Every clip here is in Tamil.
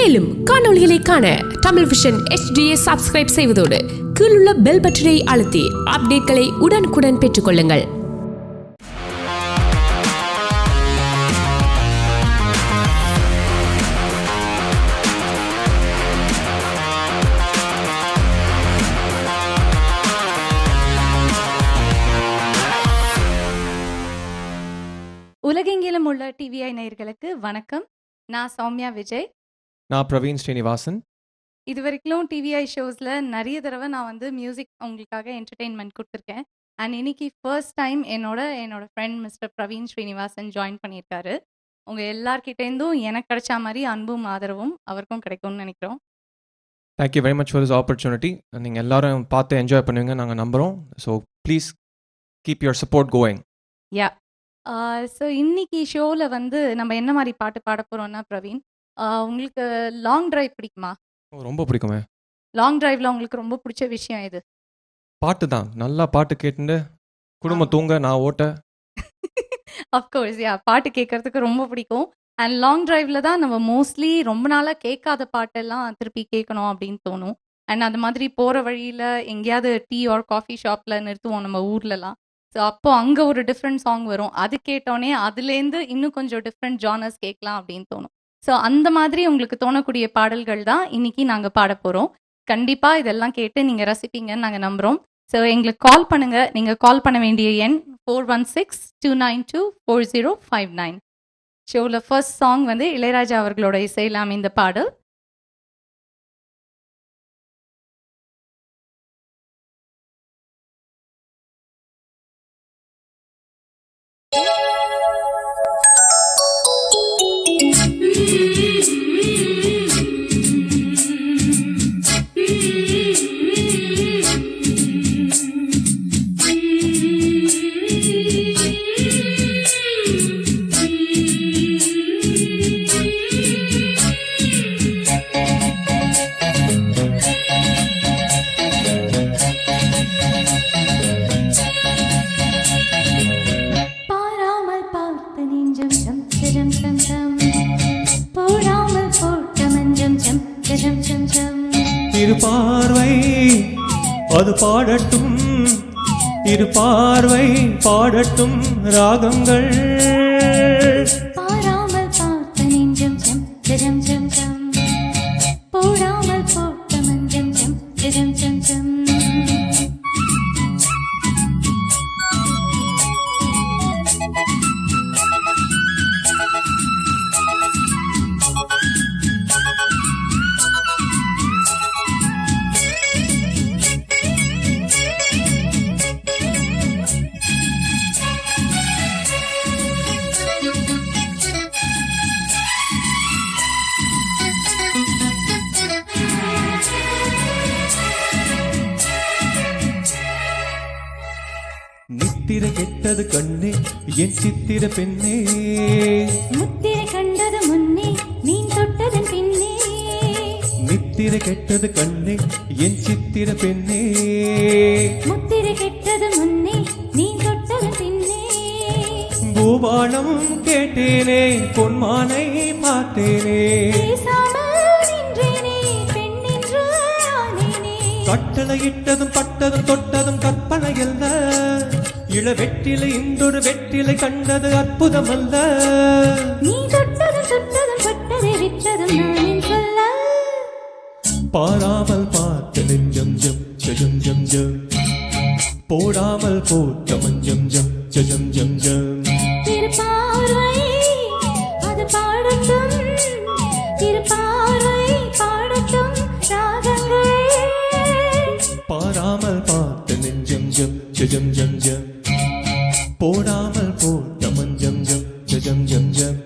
மேலும் காணொளிகளை காண தமிழ் விஷன் HDயை சப்ஸ்கிரைப் செய்வதோடு கீழுள்ள பெல் பட்டனை அழுத்தி அப்டேட்களை உடனுக்குடன் பெற்றுக்கொள்ளுங்கள். உலகெங்கிலும் உள்ள டிவிஐ நேயர்களுக்கு வணக்கம். நான் சௌமியா விஜய். நான் பிரவீன் ஸ்ரீனிவாசன். இது வரைக்கும் டிவிஐ ஷோஸில் நிறைய தடவை நான் வந்து மியூசிக் உங்களுக்காக என்டர்டெயின்மெண்ட் கொடுத்துருக்கேன். அண்ட் இன்னைக்கு ஃபர்ஸ்ட் டைம் என்னோட friend mister Praveen Srinivasan join பண்ணியிருக்காரு. உங்கள் எல்லார்கிட்டேருந்தும் எனக்கு கிடைச்ச மாதிரி அன்பும் ஆதரவும் அவருக்கும் கிடைக்கும்னு நினைக்கிறோம். Thank you very much for this opportunity. நீங்கள் எல்லாரும் பார்த்து என்ஜாய் பண்ணுவீங்க நாங்கள் நம்புகிறோம். So please keep your support going. Yeah so இன்னைக்கு ஷோவில் வந்து நம்ம என்ன மாதிரி பாட்டு பாட போகிறோம்னா பிரவீன், உங்களுக்கு லாங் டிரைவ் பிடிக்குமா? ரொம்ப பிடிக்குமே. லாங் டிரைவில் உங்களுக்கு ரொம்ப பிடிச்ச விஷயம் எது? பாட்டு தான். நல்லா பாட்டு கேட்டுட்டு குடும்பம் தூங்க நான் ஓட்ட. அஃப்கோர்ஸ் பாட்டு கேட்கறதுக்கு ரொம்ப பிடிக்கும். அண்ட் லாங் டிரைவில் தான் நம்ம மோஸ்ட்லி ரொம்ப நாளாக கேட்காத பாட்டெல்லாம் திருப்பி கேட்கணும் அப்படின்னு தோணும். அண்ட் அது மாதிரி போகிற வழியில் எங்கேயாவது டீ ஆர் காஃபி ஷாப்பில் நிறுத்துவோம் நம்ம ஊர்லலாம். ஸோ அப்போ அங்கே ஒரு டிஃப்ரெண்ட் சாங் வரும். அது கேட்டோன்னே அதுலேருந்து இன்னும் கொஞ்சம் டிஃப்ரெண்ட் ஜானர்ஸ் கேட்கலாம் அப்படின்னு தோணும். ஸோ அந்த மாதிரி உங்களுக்கு தோணக்கூடிய பாடல்கள் தான் இன்னைக்கு நாங்கள் பாட போகிறோம். கண்டிப்பாக இதெல்லாம் கேட்டு நீங்கள் ரசிப்பீங்கன்னு நாங்கள் நம்புகிறோம். ஸோ எங்களுக்கு கால் பண்ணுங்கள். நீங்கள் கால் பண்ண வேண்டிய எண் 4162924059. ஷோவில் ஃபர்ஸ்ட் சாங் வந்து இளையராஜா அவர்களோட இசையில் அமைந்த பாடல். இரு பார்வை அது பாடட்டும், இரு பார்வை பாடட்டும் ராகங்கள். பாராமல் பார்த்த நெஞ்சம் ஜம் ஜம் ஜம் ஜம், போடாமல் போட்ட மஞ்சம் ஜம் ஜம் ஜம் ஜம். நித்திர கெட்டது கண்ணே என் சித்திர பெண்ணே, முத்திர கண்டது முன்னே நீ தொட்டதன் பின்னே. நித்திர கெட்டது கண்ணே என் சித்திர பெண்ணே, முத்திர கெட்டது முன்னே நீ தொட்டதன் பின்னே. பூபாலம் கேட்டேனே பொன்மானை பார்த்தேனே, பேசாமல் நின்றேனே பெண்ணென்று ஆனேனே. கட்டளையிட்டதும் பட்டதும் தொட்டதும் கற்பனை அல்ல, இள வெற்றிலை இன்றொரு வெற்றிலை கண்டது அற்புதம் அல்ல. நீ தொட்டதும் சுட்டதும் பட்டதை விட்டதும் நான் சொல்ல. பாராமல் பார்த்த நெஞ்சம் ஜம் ஜம் ஜம் ஜம், போடாமல் போட்ட மஞ்சம் ஜம் ஜம் ஜம் ஜம். இரு பார்வை அது பாடட்டும், இரு பார்வை பாடட்டும் ராகங்கள். பாராமல் பார்த்த நெஞ்சம் ஜம் ஜம் ஜம் ஜம், போடாமல் போட்ட மஞ்சம் ஜம் ஜம் ஜம் ஜம்.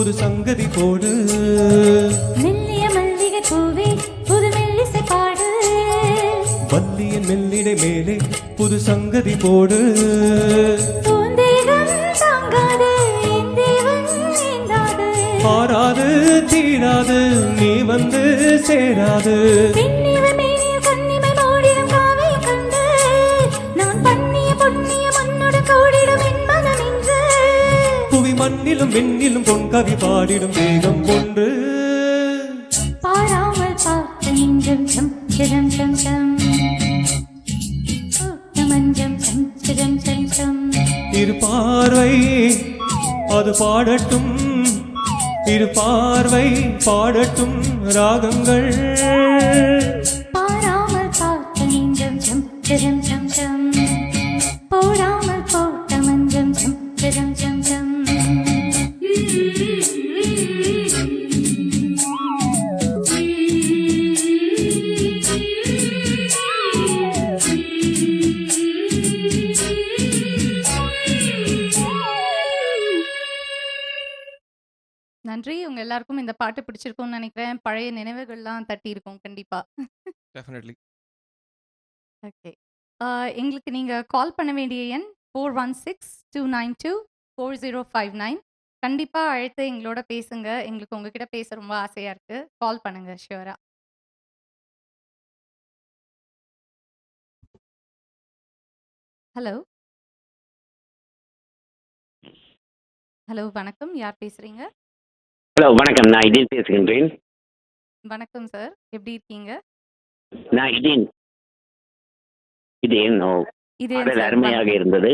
புது சங்கதி போடு. மெல்லிய மல்லிகை பூவே புது மெல்லிசை பாடு. வள்ளியின் மெல்லிடை மேலே புது சங்கதி போடு. பூந்தேகம் தாங்காது என் தேவன் நீந்தாது. ஆறாது தீராது நீ வந்து சேராது. பெண்ணிவ மேனியில் கண்ணிமை மூடிடும் காவியம் கண்டு நான் பண்ணிய பொன்னிய மன்னோடு கூடிடும் என் மனம் இன்று. புவி மண்ணிலும் வெண்ணிலும் பொன் கவி பாடிடும் வேகம் ஒன்று. பாராமல் பார்த்த நெஞ்சம் சம் சம் சம் சம். மஞ்சம் சம் சம் சம் சம். இரு பார்வை அது பாடட்டும், இரு பார்வை பாடட்டும் ராகங்கள். பாராமல் பார்த்த நெஞ்சம் சம் சம் சம் சம். போடாமல் போட்ட மஞ்சம் சம் சம் சம் சம். நன்றி. உங்க எல்லாருக்கும் இந்த பாட்டு பிடிச்சிருக்கும்னு நினைக்கிறேன். பழைய நினைவுகள்லாம் தட்டி இருக்கும் கண்டிப்பா. டெஃபினெட்லி. ஓகே. எங்களுக்கு நீங்க கால் பண்ண வேண்டிய எண் 4162924059. கண்டிப்பா அழைத்து எங்களோட பேசுங்க. எங்களுக்கு உங்ககிட்ட பேச ரொம்ப ஆசையா இருக்கு. கால் பண்ணுங்க ஷியூரா. ஹலோ. ஹலோ வணக்கம். யார் பேசுறீங்க? ஹலோ வணக்கம், நான் இதேன் பேசுகின்றேன். வணக்கம் சார். எப்படி இருக்கீங்க? நான் இதேன் இதேன் இதே பாடல் அருமையாக இருந்தது.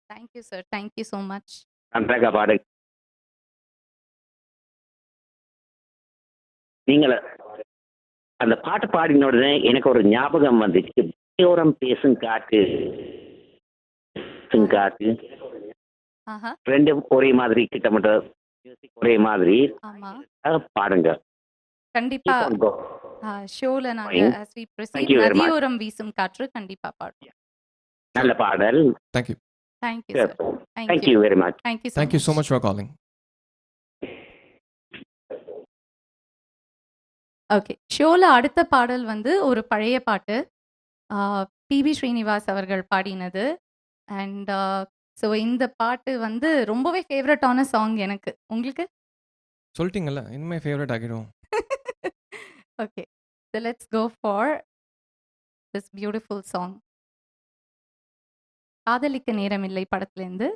Thank you sir. Thank you so much. நன்றாக பாடல். நீங்கள் அந்த பாட்டு பாடின உடனே எனக்கு ஒரு ஞாபகம் வந்துச்சு. ஓரம் பேசும் காட்டு காட்டு ஆஹா. ரெண்டும் ஒரே மாதிரி, கிட்டத்தட்ட மியூசிக் ஒரே மாதிரி. ஆமா. பாடுங்க. கண்டிப்பா Keep on go. ஷோல நாங்க Fine. as we proceed Thank you very much. நதியோரம் வீசும் காற்று கண்டிப்பா பாடுவோம். நல்ல பாடல். Thank you. Thank you sir. Thank you very much. Thank you so much for calling. Okay. ஷோல அடுத்த பாடல் வந்து ஒரு பழைய பாட்டு. பிபி ஸ்ரீனிவாஸ் அவர்கள் பாடினது. அண்ட் ஸோ இந்த பாட்டு வந்து ரொம்பவே ஃபேவரட்டான சாங் எனக்கு. உங்களுக்கு? சொல்லிட்டீங்கல்ல, இனிமே ஃபேவரட் ஆகிடும். Okay. So let's go for this beautiful song. Kadhalikka Neramillai படத்துலேருந்து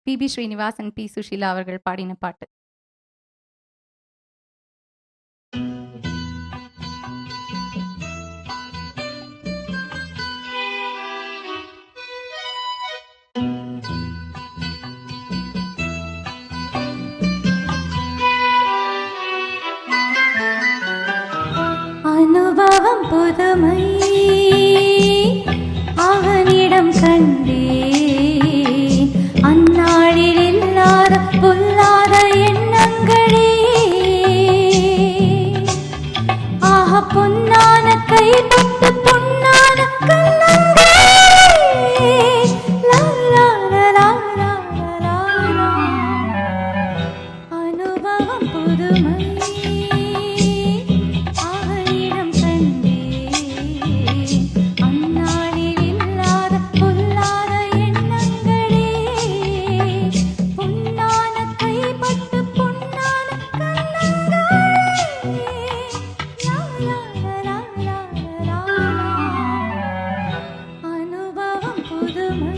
PB Sreenivas and P Susheela அவர்கள் பாடின பாட்டு. அனுபவம் புதுமை அவனிடம் கண்டேன். அந்நாளில் இல்லாத பொல்லாத எண்ணங்களே. ஆக பொன்னான கை தொட்டு பொன்னான கண்ணங்களே. லா, லா, லா, லா, லா, லா, லா. அனுபவம் புதுமை அவனிடம் கண்டேன். அந்நாளில் இல்லாத பொல்லாத எண்ணங்களே. பொன்னான கைப்பட்டு பொன்னான கண்ணங்களே. லா, லா, லா, லா, லா, லா. அனுபவம் புதுமை.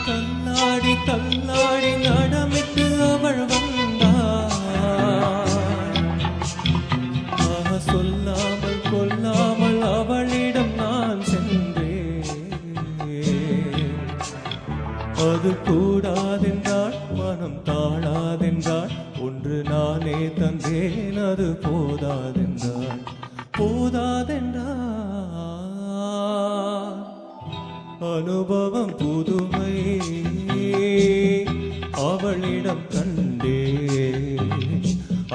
தள்ளாடி தள்ளாடி நடமிட்டு அவள் வந்தாள். சொல்லாமல் கொல்லாமல் அவளிடம் நான் சென்றேன். அது கூடாதென்றாள், மனம் தாழாதென்றாள். ஒன்று நானே தந்தேன், அது போதாதென்றாள். போதாதென்றாள். அனுபவம் புதுமை அவளிடம் கண்டே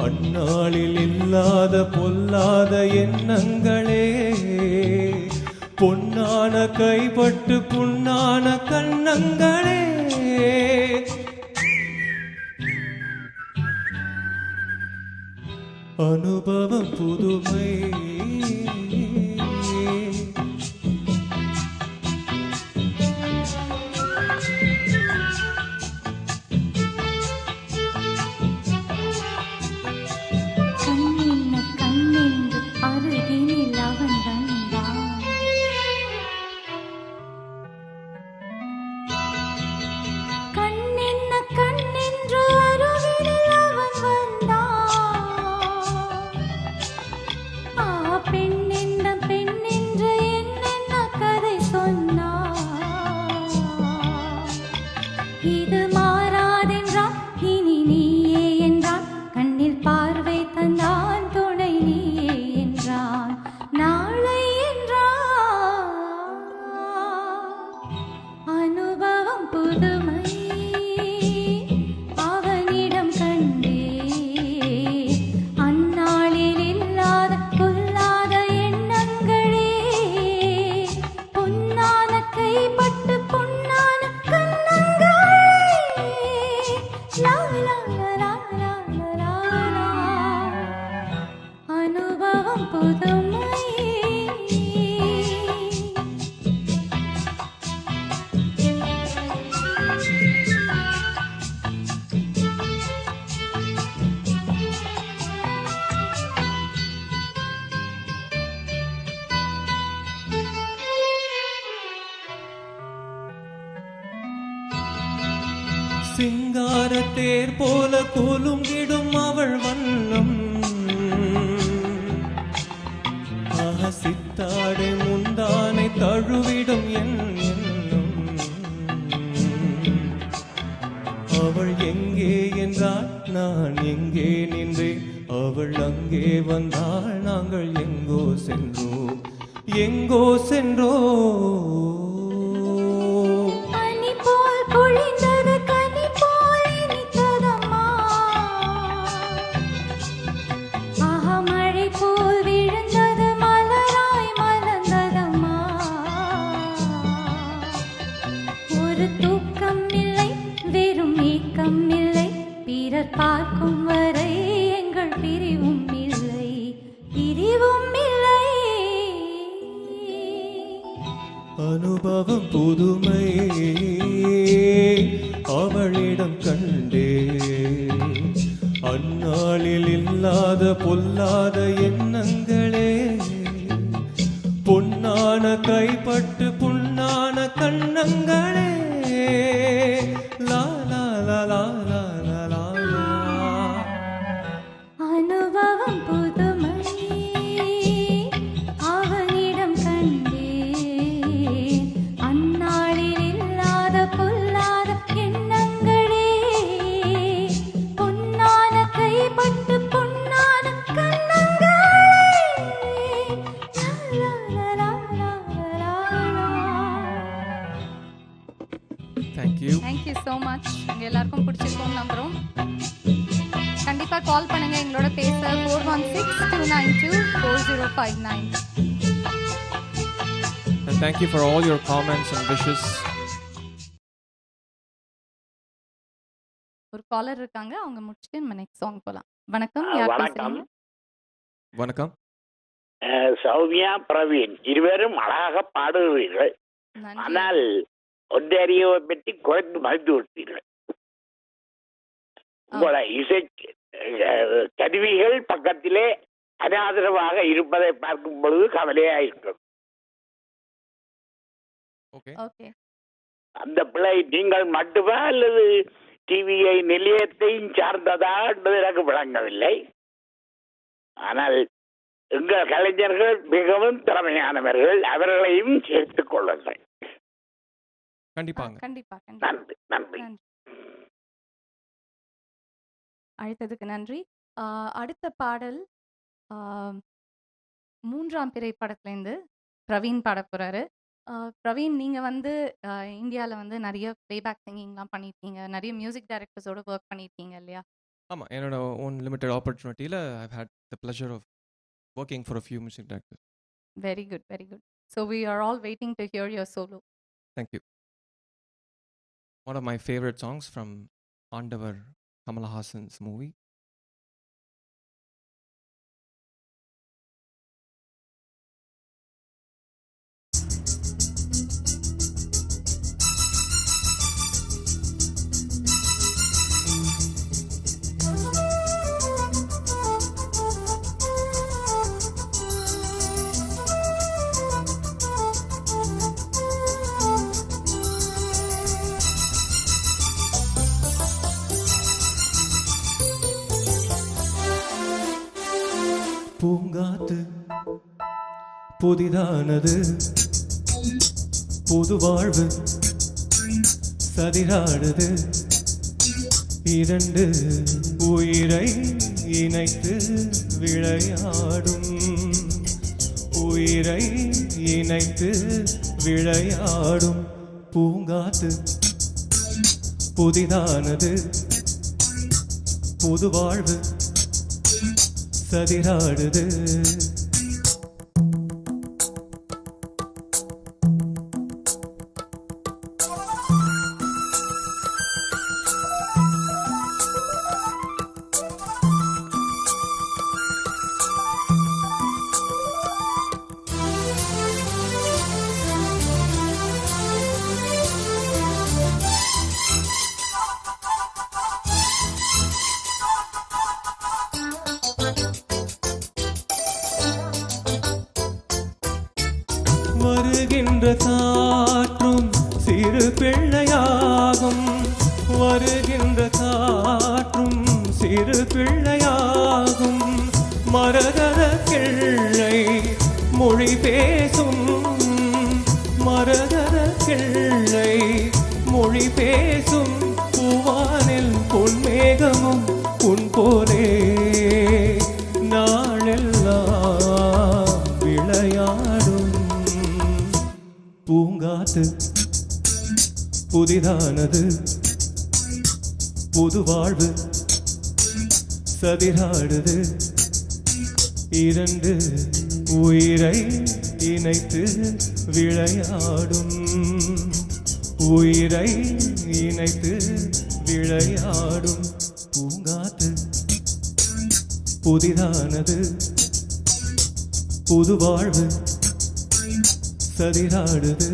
அந்நாளில் இல்லாத பொல்லாத எண்ணங்களே பொன்னான கைப்பட்டு புண்ணான கண்ணங்களே அனுபவம் புதுமை கண்ணென்ன கண்ணென்று அருகினில் அவன் வந்தான். கண்ணென்ன கண்ணென்று அருகினில் அவன் வந்தான். பெண்ணென்ன பெண்ணென்று என்னென்ன கதை சொன்னான். இது மாறாதென்றான் இனி நீயே என்றான். கண்ணில் பார்வை தந்தான் துணை நீயே என்றான். நாளை என்றான். அனுபவம் புதுமை அவனிடம் கண்டே அந்நாளில் இல்லாத பொல்லாத எண்ணங்களே பொன்னான கைப்பட்டு பொன்னான கண்ணங்களே லா லா லா லா லா லா. அனுபவம் புதுமை சிங்கார தேர் போல கூலுங்கிடும் அவள் வண்ணம் சித்தாடை முந்தானை தழுவிடும் என் எண்ணம் அவள் எங்கே என்றால் நான் எங்கே நின்றேன் அவள் அங்கே வந்தாள் நாங்கள் எங்கோ சென்றோம் எங்கோ சென்றோம் பனி போல் பொழிந்தது கனி போல் இனித்ததம்மா. மழை போல் விழுந்தது மலராய் மலர்ந்ததம்மா. ஒரு தூக்கம் இல்லை வெறும் ஏக்கம் இல்லை. பிறர் பார்க்கும் வரை எங்கள் பிரிவும் இல்லை பிரிவும் இல்லை. அனுபவம் புதுமை அவளிடம் கண்டே அந்நாளில் இல்லாத பொல்லாத எண்ணங்களே பொன்னான கைப்பட்டு புண்ணான கண்ணங்களே லா லா லா லா லா லா லா லா. அனுபவம் புதுமை அவனிடம் கண்டேன் அந்நாளில் இல்லாத பொல்லாத எண்ணங்களே பொன்னான கைப்பட்டு பொன்னான கண்ணங்களே லா லா லா லா லா லா. தேங்க்யூ. Thank you so much. உங்கள் எல்லாருக்கும் பிடிச்சிருக்கோம் நம்புகிறோம். கண்டிப்பாக கால் பண்ணுங்கள் எங்களோட பேச 416-292-4059. And thank you for all your comments and wishes. ஒரு காலர் இருக்காங்க, அவங்க முடிச்சுட்டு நம்ம நெக்ஸ்ட் சாங் போகலாம். வணக்கம், யார் வணக்கம். பேசுறீங்க? வணக்கம். சௌமியா பிரவீன் இருவரும் அழகாக பாடுகிறீர்கள். நன்றி. ஆனால் ஒன்றியவை பற்றி குறைந்து மறைந்து விட்டீர்கள். உங்களோட இசை கருவிகள் பக்கத்திலே அனாதரவாக இருப்பதை பார்க்கும் பொழுது கவலையா இருக்கும். ஓகே. ஓகே. அந்த பிள்ளை நீங்கள் மட்டுமா அல்லது டிவிஐ நிலையத்தையும் சார்ந்ததா என்பது எனக்கு விளங்கவில்லை. ஆனால் எங்கள் கலைஞர்கள் மிகவும் திறமையானவர்கள், அவர்களையும் சேர்த்துக் கொள்ளுங்கள். கண்டிப்பாங்க. கண்டிப்பா கண்டிப்பா. நன்றி நன்றி. நன்றி. அழைத்ததுக்கு நன்றி. அடுத்த பாடல் மூன்றாம் பிறை படத்துலேருந்து பிரவீன் பாட போறாரு. பிரவீன், நீங்க வந்து இந்தியால வந்து நெறைய பிளேபேக் சிங்கிங்லாம் பண்ணியிருக்கீங்க. நெறைய மியூசிக் டைரக்டர்ஸோட ஒர்க் பண்ணியிருக்கீங்க இல்லையா? ஆமாம், என்னோட ஓன் லிமிட்டட் ஆப்பர்ச்சுனிட்டியில் I had the pleasure of working for a few music directors. Very good, very good. So we are all waiting to hear your solo. Thank you. One of my favourite songs from ஆண்டவர் கமலஹாசன்ஸ் மூவி. பூங்காத்து புதிதானது, புது வாழ்வு சதிராடுது, இரண்டு உயிரை இணைத்து விளையாடும், உயிரை இணைத்து விளையாடும். பூங்காத்து புதிதானது, புது வாழ்வு சதிராடுது. வருகின்ற காற்றும் சிறு பிள்ளையாகும், வருகின்ற காற்றும் சிறு பிள்ளையாகும், மரகத கிள்ளை மொழி பேசும், மரகத கிள்ளை மொழி பேசும், பூவானில் பொன்மேகமும் உன் போலே நாளெல்லாம் விளையாடும். பூங்காத்து புதிதானது, புது வாழ்வு சதிராடுது, இரண்டு உயிரை இணைத்து விளையாடும், உயிரை இணைத்து விளையாடும். பூங்காத்து புதிதானது, புது வாழ்வு சதிராடுது.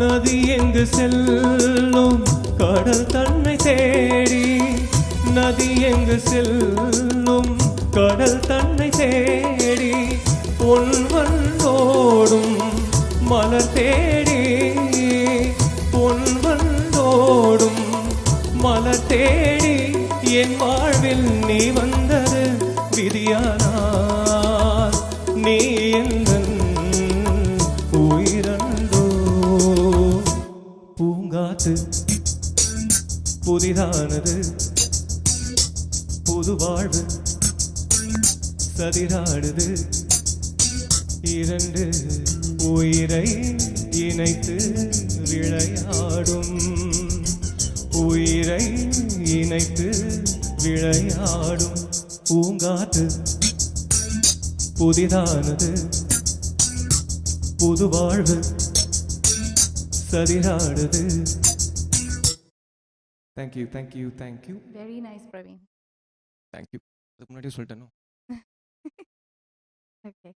நதி எங்கு செல்லும் கடல் தன்னை தேடி, நதி எங்கு செல்லும் கடல் தன்னை தேடி, பொன்வந்தோடும் மலர் தேடி, பொன்வந்தோடும் மலர் தேடி, என் வாழ்வில் நீ வந்தது விதியானார், நீ எந்தன் உயிரண்டோ. பூங்காத்து புதிதானது, புது வாழ்வு சதிராடுது, இரண்டு உயிரை இணைத்து விளையாடும், உயிரை இணைத்து விளையாடும். பூங்காத்து புதிதானது, புது வாழ்வு சதிராடுது. Thank you thank you thank you very nice Praveen. Thank you. அதுக்கு முன்னாடியே சொல்லிட்டேனோ. ஓகே.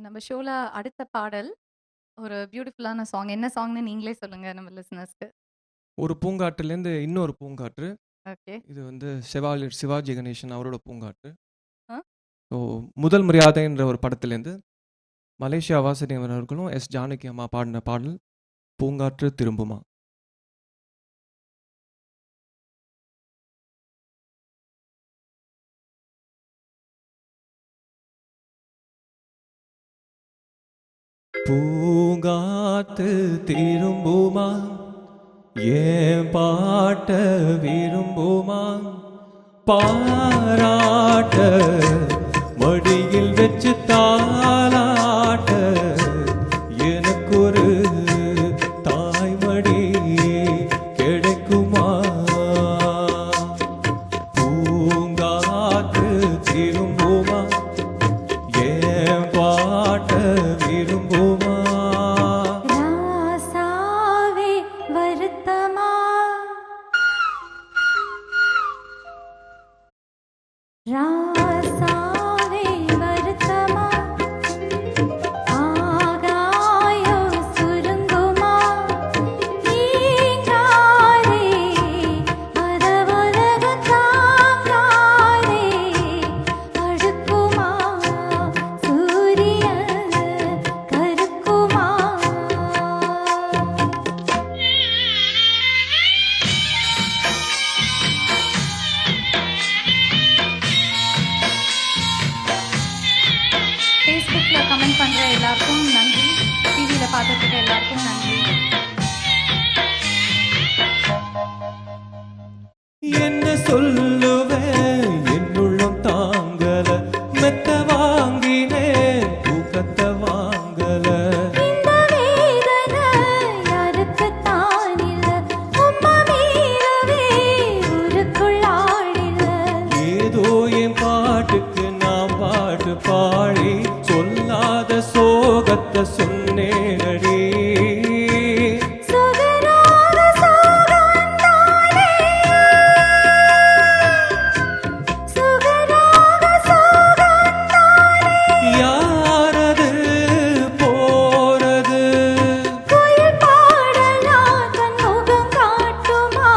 நம்ம ஷோல அடுத்த பாடல் ஒரு பியூட்டிஃபுல்லான சாங். என்ன சாங்னு நீங்களே சொல்லுங்க நம்ம லிசனர்ஸ்க்கு. ஒரு பூங்காற்றுலேருந்து இன்னொரு பூங்காற்று. ஓகே. இது வந்து சிவாஜி கணேசன் அவரோட பூங்காற்று. ஆ? ஸோ முதல் மரியாதைன்ற ஒரு படத்துலேருந்து மலேசியா வாசுதேவன் அவர்களும் எஸ் ஜானகி அம்மா பாடின பாடல் பூங்காற்று திரும்புமா. பூங்காத்து திரும்புமா ஏன் பாட்ட விரும்புமா பாராட்ட மடியில் வச்சு தாலாட்ட எனக்கு ஒரு தாய்மடி கிடைக்குமா பூங்காத்து திரும்புமா ஏன் பாட்ட விரும்புமா ராசாவே வருத்தமா ராசாவே வருத்தமா ஆகாயோ சுருங்குமா நீங்காதே அதவலக தாங்காதே அடுக்குமா சூரிய கருக்குமா ஃபேஸ்புக்கில் கமெண்ட் பண்ணுற எல்லாருக்கும் நன்றி. டிவியில் பார்த்துட்டு இருக்க எல்லாருக்கும் நன்றி. என்ன சொல்லுவேன் என்னுள்ளம் தாங்கல மெத்த வாங்கினேன் தூக்கத்தை வாங்கல இந்த வேதனை யாருக்குத்தான் இல்ல உம்மா மீறவே ஊருக்குள்ளாடில ஏதோ என் பாட்டுக்கு நான் பாட்டு பாடி சொல்லாத சோகத்தை சொன்னேனடி சுகராக சோகந்தானே சுகராக சோகந்தானே யாரது போறது குயில் பாடலாம் தன் முகம் காட்டுமா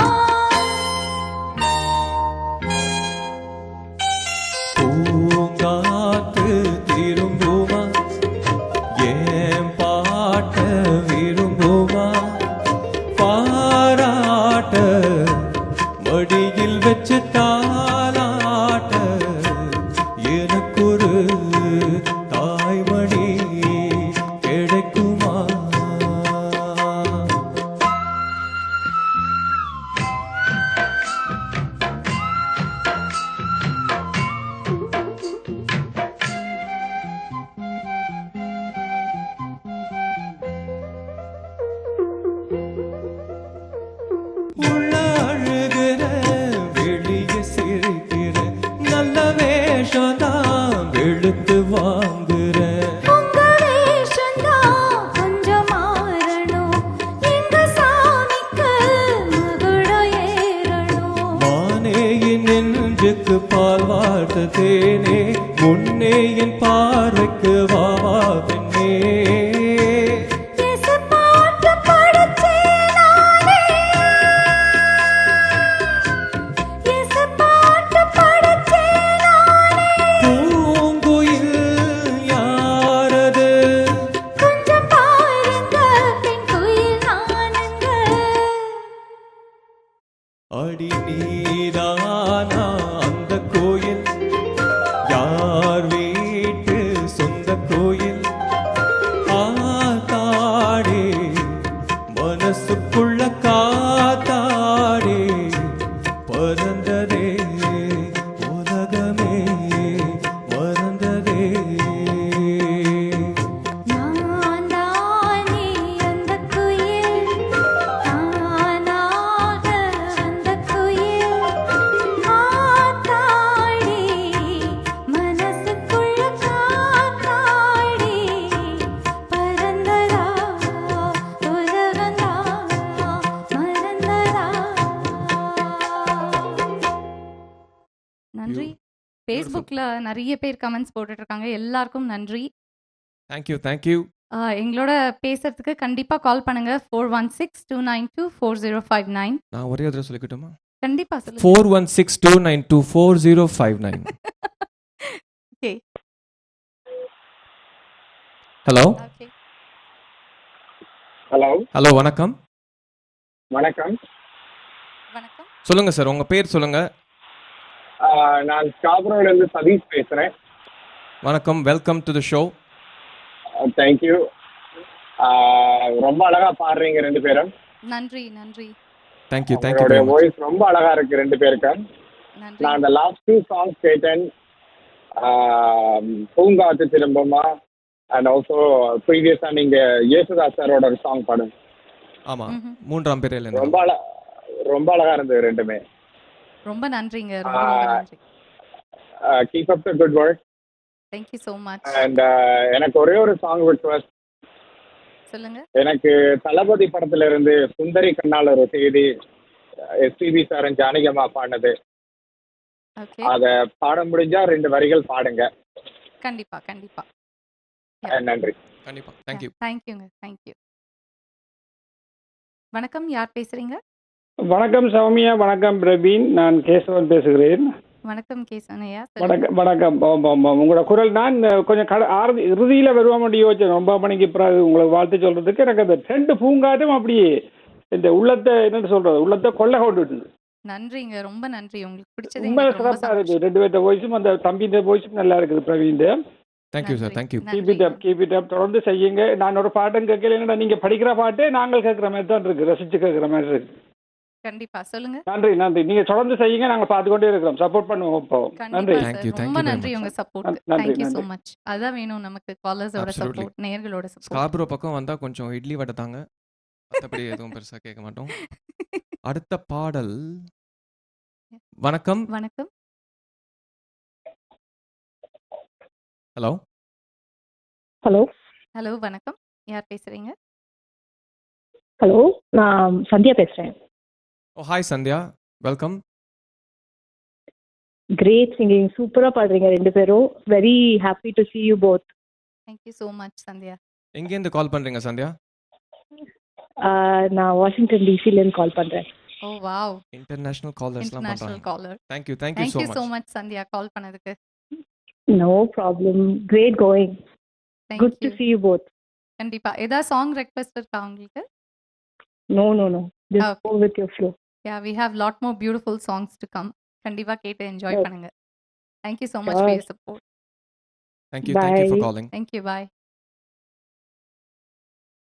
பூங்காத்து திரும்புமா ஏன் பாட்ட விரும்புமா பாராட்ட மடியில் வச்சு தாலாட்ட எனக்கு ஒரு தாய்மடி கிடைக்குமா உள்ள அழுகிற வெளியே சிரிக்கிற நல்ல வேஷம்தான் வெளுத்து வாங்குற உங்க வேஷந்தான் கொஞ்சம் மாறணும் எங்க சாமிக்கு மகுடம் ஏறணும் மானே என் நெஞ்சுக்கு பால் வார்த்த தேனே முன்னே என் பார்வைக்கு வாவா பெண்ணே இயேசு பாட்டு படிச்சேன் நானே இயேசு பாட்டு படிச்சேன் நானே பூங்குயில் யாரது கொஞ்சம் பாருங்க பெண் குயில் நானுங்க அடி நீதானா அந்த கோயில் யார் வீட்டு சொந்த கோயில் ஆத்தாடி மனசுக்குள்ள காத்தாடி பறந்ததே உலகமே மறந்ததே நான் தானே அந்த குயில் தானாக அந்த குயில் ஆத்தாடி மனசுக்குள்ள காத்தாடி பறந்ததா உலகந்தா மறந்ததா நன்றி. ஃபேஸ்புக்கில் நிறைய பேர் கமெண்ட்ஸ் போட்டுட்டு இருக்காங்க. எல்லாருக்கும் நன்றி. Thank you thank you. எங்களோட பேசுறதுக்கு கண்டிப்பாக கால் பண்ணுங்க 416-292-4059. நான் ஒரே தடவை சொல்லிக்கிட்டோமா? கண்டிப்பாக சொல்லுங்க. 416-292-4059. Okay. Hello okay. Hello hello வணக்கம் வணக்கம். வணக்கம். சொல்லுங்கள் சார், உங்கள் பேர் சொல்லுங்கள். நான் ஸ்காப்ரோலேருந்து சதீஷ் பேசுகிறேன். வணக்கம், welcome to the show. Thank you. ரொம்ப அழகா பாடுறீங்க ரெண்டு பேரும். நன்றி நன்றி தேங்க்யூ தேங்க்யூ உங்களுடைய வெரி மச். வாய்ஸ் ரொம்ப அழகா இருக்கு ரெண்டு பேருக்கும். நன்றி. நான் அந்த லாஸ்ட் 2 சாங்ஸ் கேட்டேன். பூங்காத்து திரும்பமா அண்ட் ஆல்சோ ப்ரீவியஸாக நீங்கள் யேசுதாஸ் சாரோட ஒரு சாங் பாடுங்க. ஆமாம், மூன்றாம் பிறையில் ரொம்ப அழகா இருந்தது ரெண்டுமே. ரொம்ப நன்றிங்க. ரொம்ப ரொம்ப நன்றி. Keep up the good work. Thank you so much. And எனக்கு ஒரே ஒரு சாங் ரிக்வெஸ்ட். சொல்லுங்க. எனக்கு தளபதி படத்துல இருந்து சுந்தரி கண்ணால் ஒரு செய்தி, எஸ்பிபி சாரும் ஜானகியம்மா பாடினது, ஓகே. அத பாட முடிஞ்சா 2 வரிகள் பாடுங்க. கண்டிப்பா கண்டிப்பா. நன்றி. கண்டிப்பாக தேங்க்யூ. தேங்க்யூங்க. தேங்க்யூ. வணக்கம், யார் பேசுறீங்க? வணக்கம் சௌமியா. வணக்கம் பிரவீன். நான் கேசவன் பேசுகிறேன். வணக்கம் கேசனையா. வணக்கம் வணக்கம். உங்களோட குரல் நான் கொஞ்சம் இறுதியில் வருவோம் யோசிச்சேன். 9 மணிக்கு பிறகு உங்களுக்கு வாழ்த்து சொல்றதுக்கு எனக்கு அந்த 2 பூங்காட்டும் அப்படியே இந்த உள்ளத்தை என்னன்னு சொல்றது, உள்ளத்தை கொள்ளை கொண்டு. நன்றிங்க, ரொம்ப நன்றி. உங்களுக்கு பிடிச்சது உண்மை சிறப்பாக இருக்கு. 2 பேர்த்த வாய்ஸும் அந்த தம்பின்ற வாய்ஸும் நல்லா இருக்குது Praveen. Thank you sir, thank you. Keep it up. தொடர்ந்து செய்யுங்க. நான் ஒரு பாட்டும் கேட்கல, என்னடா நீங்க படிக்கிற பாட்டே நாங்கள் கேட்குற மாதிரி தான் இருக்கு, ரசிச்சு கேட்குற மாதிரி இருக்கு. கண்டிப்பா சொல்லுங்க. நன்றி நன்றி. நீங்க தொடர்ந்து செய்யுங்க, நாங்க பார்த்துக்கொண்டே இருக்கிறோம், சப்போர்ட் பண்ணுவோம். இப்போ நன்றி. கண்டிப்பா Thank சார். you, thank ரொம்ப you very நன்றி much. உங்க சப்போர்ட். நன்றி, தேங்க்யூ ஸோ நன்றி. மச். அதான் வேணும் நமக்கு, காலர்ஸோட Absolutely. சப்போர்ட், நேயர்களோட சப்போர்ட். ஸ்கார்ப்ரோ பக்கம் வந்தால் கொஞ்சம் இட்லி வடை தாங்க, மற்றபடி எதுவும் பெருசாக கேட்க மாட்டோம். அடுத்த பாடல். வணக்கம். வணக்கம். ஹலோ ஹலோ ஹலோ வணக்கம், யார் பேசுறீங்க? ஹலோ, நான் சந்தியா பேசுறேன். Oh hi Sandhya, welcome. Great singing, சூப்பரா பாடுறீங்க ரெண்டு பேரும். Very happy to see you both. Thank you so much Sandhya. எங்கேருந்து கால் பண்ணுறீங்க சந்தியா? நான் வாஷிங்டன் டிசிலேருந்து கால் பண்றேன். ஓ வாவ், இன்டர்நேஷனல் காலர்ஸ்லாம் இன்டர்நேஷனல் பண்ணுறாங்க. Caller. Thank you thank you so so much. Much Sandhya, call பண்ணதுக்கு. No problem, great going. Good to thank you. see you both. கண்டிப்பா. ஏதாவது சாங் ரெக்வெஸ்ட் இருக்கா உங்களுக்கு? No, just Okay. go with your flow. Yeah, we have lot more beautiful songs to come. கண்டிப்பா கேட்டு என்ஜாய் Yes. பண்ணுங்க. Thank you so much for Sure. Your support. Thank you for Bye. Calling. Thank you, bye.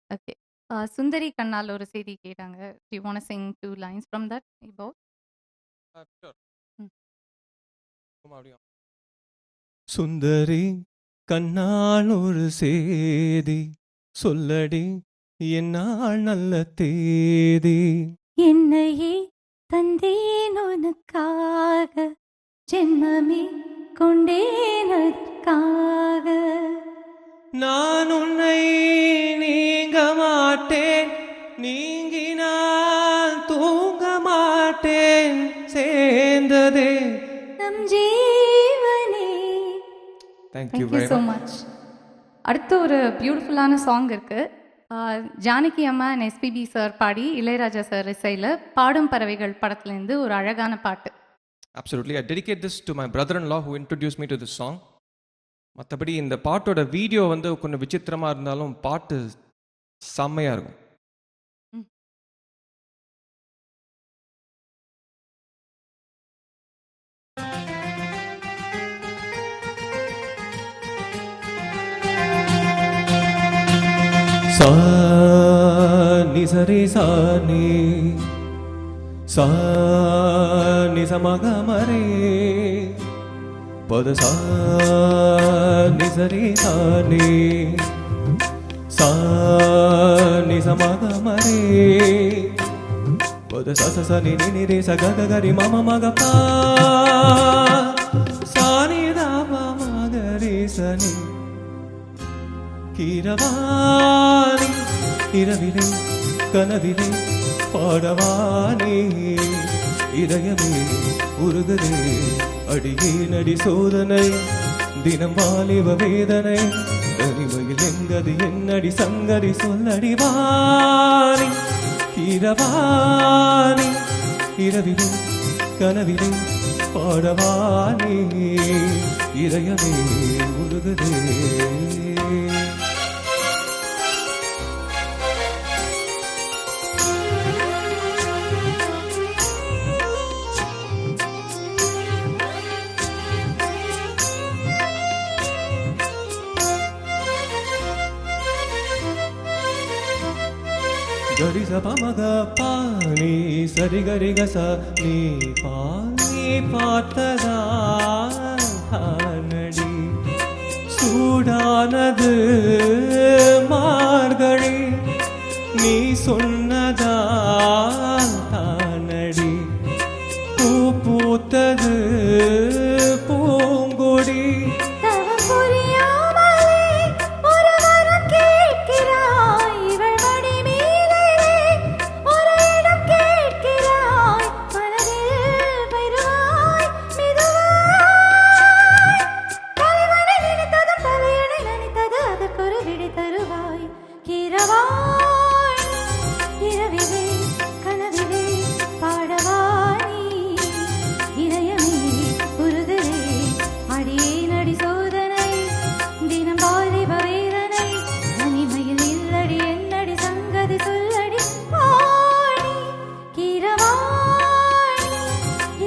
Okay. Sundari கண்ணால் ஒரு செய்தி கேட்டாங்க. Do you want to sing 2 lines from that about? ம். சுந்தரி கண்ணால் ஒரு சேதி சொல்லடி என்னால் நல்ல தேதி. என்னையே தந்தேன் உனக்காக, ஜென்மமே கொண்டேன் அதற்காக. நான் உன்னை நீங்க மாட்டேன், நீங்கினால் தூங்க மாட்டேன், சேர்ந்ததே. நம் ஜீவனே. Thank you thank you very so much. Much. அடுத்து ஒரு பியூட்டிஃபுல்லான சாங் இருக்கு. ஜானகி அம்மா and SPB sir body Ilaiyaraaja sir இசையில் பாடும் பறவைகள் படத்துலேருந்து ஒரு அழகான பாட்டு. Absolutely. I dedicate this to my brother-in-law who introduced me to this song. மற்றபடி இந்த பாட்டோட வீடியோ வந்து கொஞ்சம் விசித்திரமாக இருந்தாலும் பாட்டு செம்மையாக இருக்கும். ம். சா நி சரி சா நி சா நி சமக மரே பத சா நி சரி சா நி சா நி சமக மரே பத ச ச ச நி நி நி ரே ச க க க ரி ம ம ம க பா சா நி த ப ம க ரி ச நி. கீரவாணி இரவிலே கனவிலே பாடவானே இதயமே உருகுதே அடியே நடி சோதனை தினம் வாலிப வேதனை தனிமையில் எங்கது என்னடி சங்கதி சொல்லடி வாணி கீரவாணி இரவிலே கனவிலே பாடவானே இதயமே உருகுதே. గరి స పమగ పా నీ సరి గరి గ స నీ పా నీ பார்த்ததா நடி சூடானது மார்கழி நீ சொன்னதா தானடி பூ பூத்தது பூங்கொடி தவம் புரியாமலே ஒரு வரம் கேட்கிறாய் இவள் மடி மீதே ஒரு இடம் கேட்கிறாய் மனதில் பெறுவாய் மெதுவாய் தலைவனை நினைத்ததும் தலையணை நினைத்தது அதற்கொரு விடை தருவாய் கீரவாய் இரவிலே கனவிலே பாடவாய் இதயமே உருகுதே அடியே நடி சோதனை தினம் வாலிப வேதனை தனிமையில் இல்லடி என்னடி சங்கதி சொல்லடி ஆடி கீரவாணி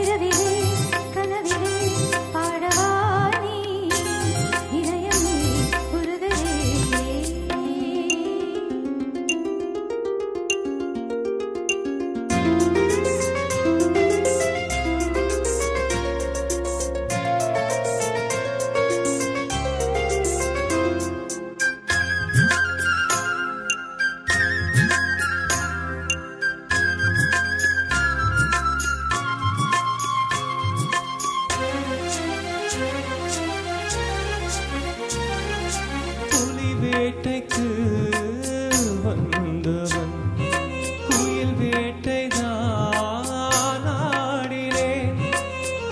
இரவிலே கனவிலே பாடவாணி இதயமே உருகுதே புலி வேட்டைக்கு வந்தவன் குயில் வேட்டைதான் ஆடினேன்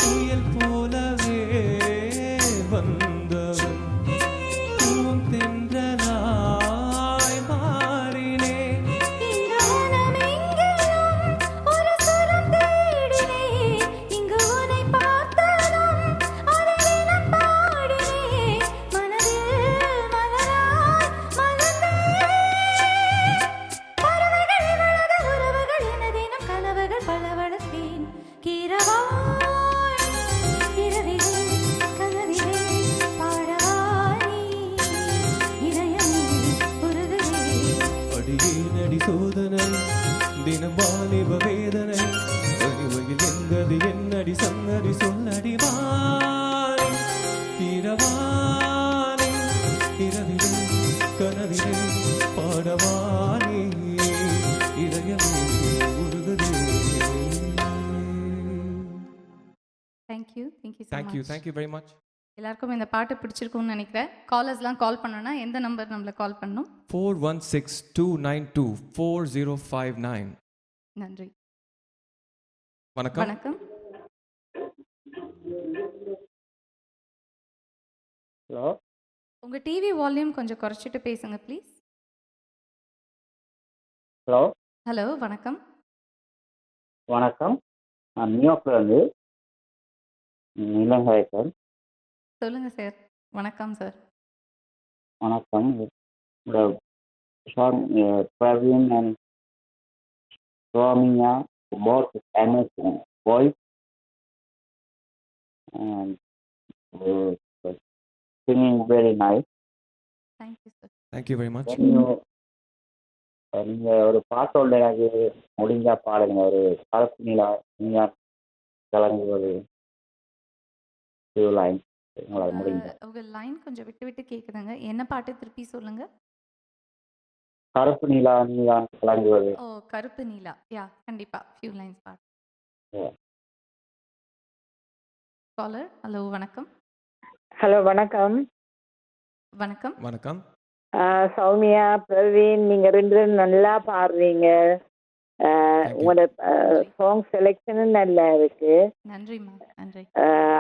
குயில் போலவே வந்தவன் பூந்தென்றலாய் மாறினேன் இந்த மனமெங்கிலும் ஒரு சுரம் தேடினேன் இங்கு உன்னை பார்த்ததும் அதை தினம் பாடினேன் மனதில் மலராய் மலர்ந்தேன் பறவைகள் வளர உறவுகள் என தினம் கனவுகள் பல வளர்த்தேன் கீரவாய் இரவிலே கனவிலே பாடவாய் இதயமே உருகுதே அடியே நடி சோதனை தினம் வாலிப வேதனை வழிவகையில் எங்கது என்னடி சங்கதி சொல்லடி வாணி இரவாணி இரவிலே கனவிலே பாடவாணி இதயமே உருகுதே thank you thank you thank you very much. எல்லாருக்கும் இந்த பாட்டு பிடிச்சிருக்கும்னு நினைக்கிறேன். காலர்ஸ்லாம் கால் பண்ணணும்னா எந்த நம்பர் நம்மள கால் பண்ணணும்? 4162924059. நன்றி. வணக்கம். வணக்கம். ஹலோ உங்க டிவி வால்யூம் கொஞ்சம் குறைச்சிட்டு பேசுங்க ப்ளீஸ். ஹலோ ஹலோ வணக்கம். வணக்கம், நான் நியூயார்க்லேருந்து இளங்கரை சார். சொல்லுங்க சார். வணக்கம் சார். வணக்கம். இந்த song Praveen and Romina, both amazing voice and singing very nice. Thank you sir. Thank you very much. நீங்கள் ஒரு பாட்டோட எனக்கு முடிஞ்சா பாடுங்க. ஒரு கலப்பு நிலா நீயா கலங்குவது லைன் உங்களால் முடிஞ்சா. உங்க லைன் கொஞ்சம் விட்டு விட்டு கேக்குதுங்க. என்ன பாட்டு திருப்பி சொல்லுங்க. கருப்பு நிலா நீயா கலங்குவது. ஓ கருப்பு நீலா. யா கண்டிப்பா ஃபியூ லைன்ஸ் பாடு. காலர் ஹலோ வணக்கம். ஹலோ வணக்கம். வணக்கம். வணக்கம். சௌமியா, பிரவீன், நீங்க ரெண்டு பேரும் நல்லா பாடுறீங்க. உங்களோட சாங் செலெக்ஷனும் நல்லா இருக்கு. நன்றி மேம். நன்றி.